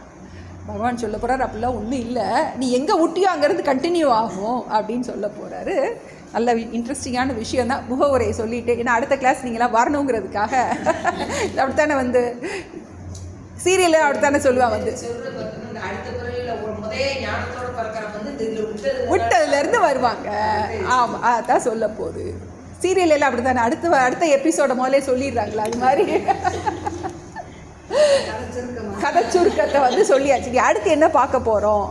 பகவான் சொல்ல போகிறார், அப்படிலாம் ஒன்றும் இல்லை, நீ எங்கே விட்டியோ அங்கேருந்து கண்டினியூ ஆகும் அப்படின்னு சொல்ல போகிறாரு. நல்ல இன்ட்ரெஸ்டிங்கான விஷயந்தான், முகவுரையை சொல்லிட்டு. ஏன்னா அடுத்த கிளாஸ் நீங்களாம் வரணுங்கிறதுக்காக அப்படித்தானே சீரியலில் அப்படித்தானே சொல்லுவான் விட்டதுலேருந்து வருவாங்க. ஆமாம், அதான் சொல்ல போகுது. சீரியல் எல்லாம் அப்படி தானே, அடுத்த எபிசோட முதலே சொல்லிடுறாங்களா, அது மாதிரி கதை சுருக்கத்தை சொல்லியாச்சு. அடுத்து என்ன பார்க்க போகிறோம்,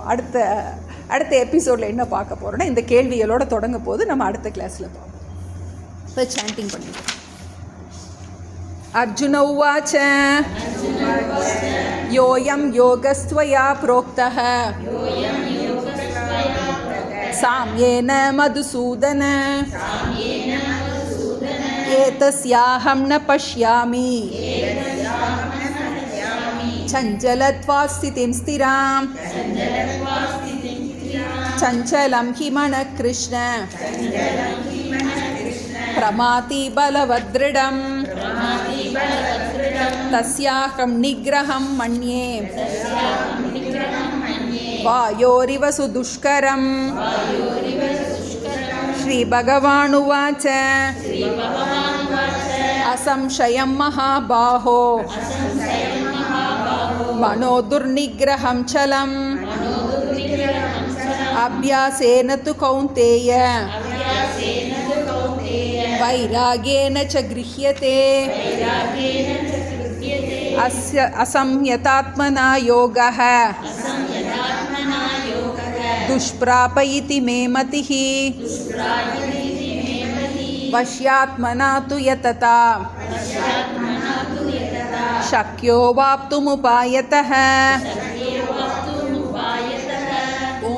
அடுத்த எபிசோடில் என்ன பார்க்க போகிறோன்னா இந்த கேள்விகளோட தொடங்க போது நம்ம அடுத்த கிளாஸில் பார்ப்போம். இப்போ சாண்டிங் பண்ணிடுவோம். அர்ஜுன உவாச்ச யோயம் யோகஸ்த்வயா ப்ரோக்தः சாம்யேன மதுசூதன ஏதஸ்யாஹம் ந பஷ்யாமி चञ्चलत्वात् स्थितिं स्थिरां चञ्चलं हि मनः कृष्ण प्रमाति बलवदृढं तस्याहं निग्रहं मन्ये वायोरिव सुदुष्करं श्रीभगवानुवाच असंशयं महाबाहो मनो दुर्निग्रहं चलम् अभ्यासेन तु कौन्तेय वैराग्येन च गृह्यते अस्य असंयतात्मना योगः दुष्प्राप इति मे मतिः वश्यात्मना तु यतता शक्यो वाप्तुमुपायतः ॐ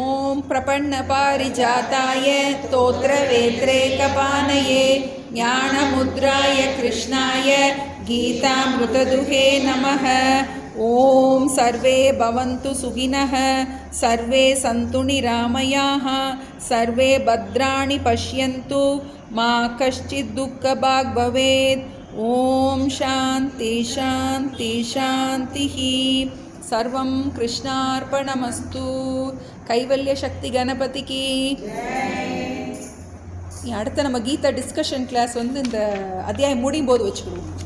प्रपन्नपारिजाताय स्तोत्रवेत्रैकपाणये ज्ञानमुद्राय कृष्णाय गीतामृतदुहे नमः। ॐ सर्वे भवन्तु सुखिनः सर्वे सन्तु निरामयाः सर्वे भद्राणि पश्यन्तु मा कश्चित् दुःखभाग् भवेत्। ॐ शान्ति शान्ति शान्तिः। सर्वं कृष्णार्पणमस्तु। கைவல்ய சக்தி கணபதிக்கு. அடுத்த நம்ம கீதா டிஸ்கஷன் கிளாஸ் இந்த அத்தியாயம் முடியும் போது வச்சுக்கிடுவோம்.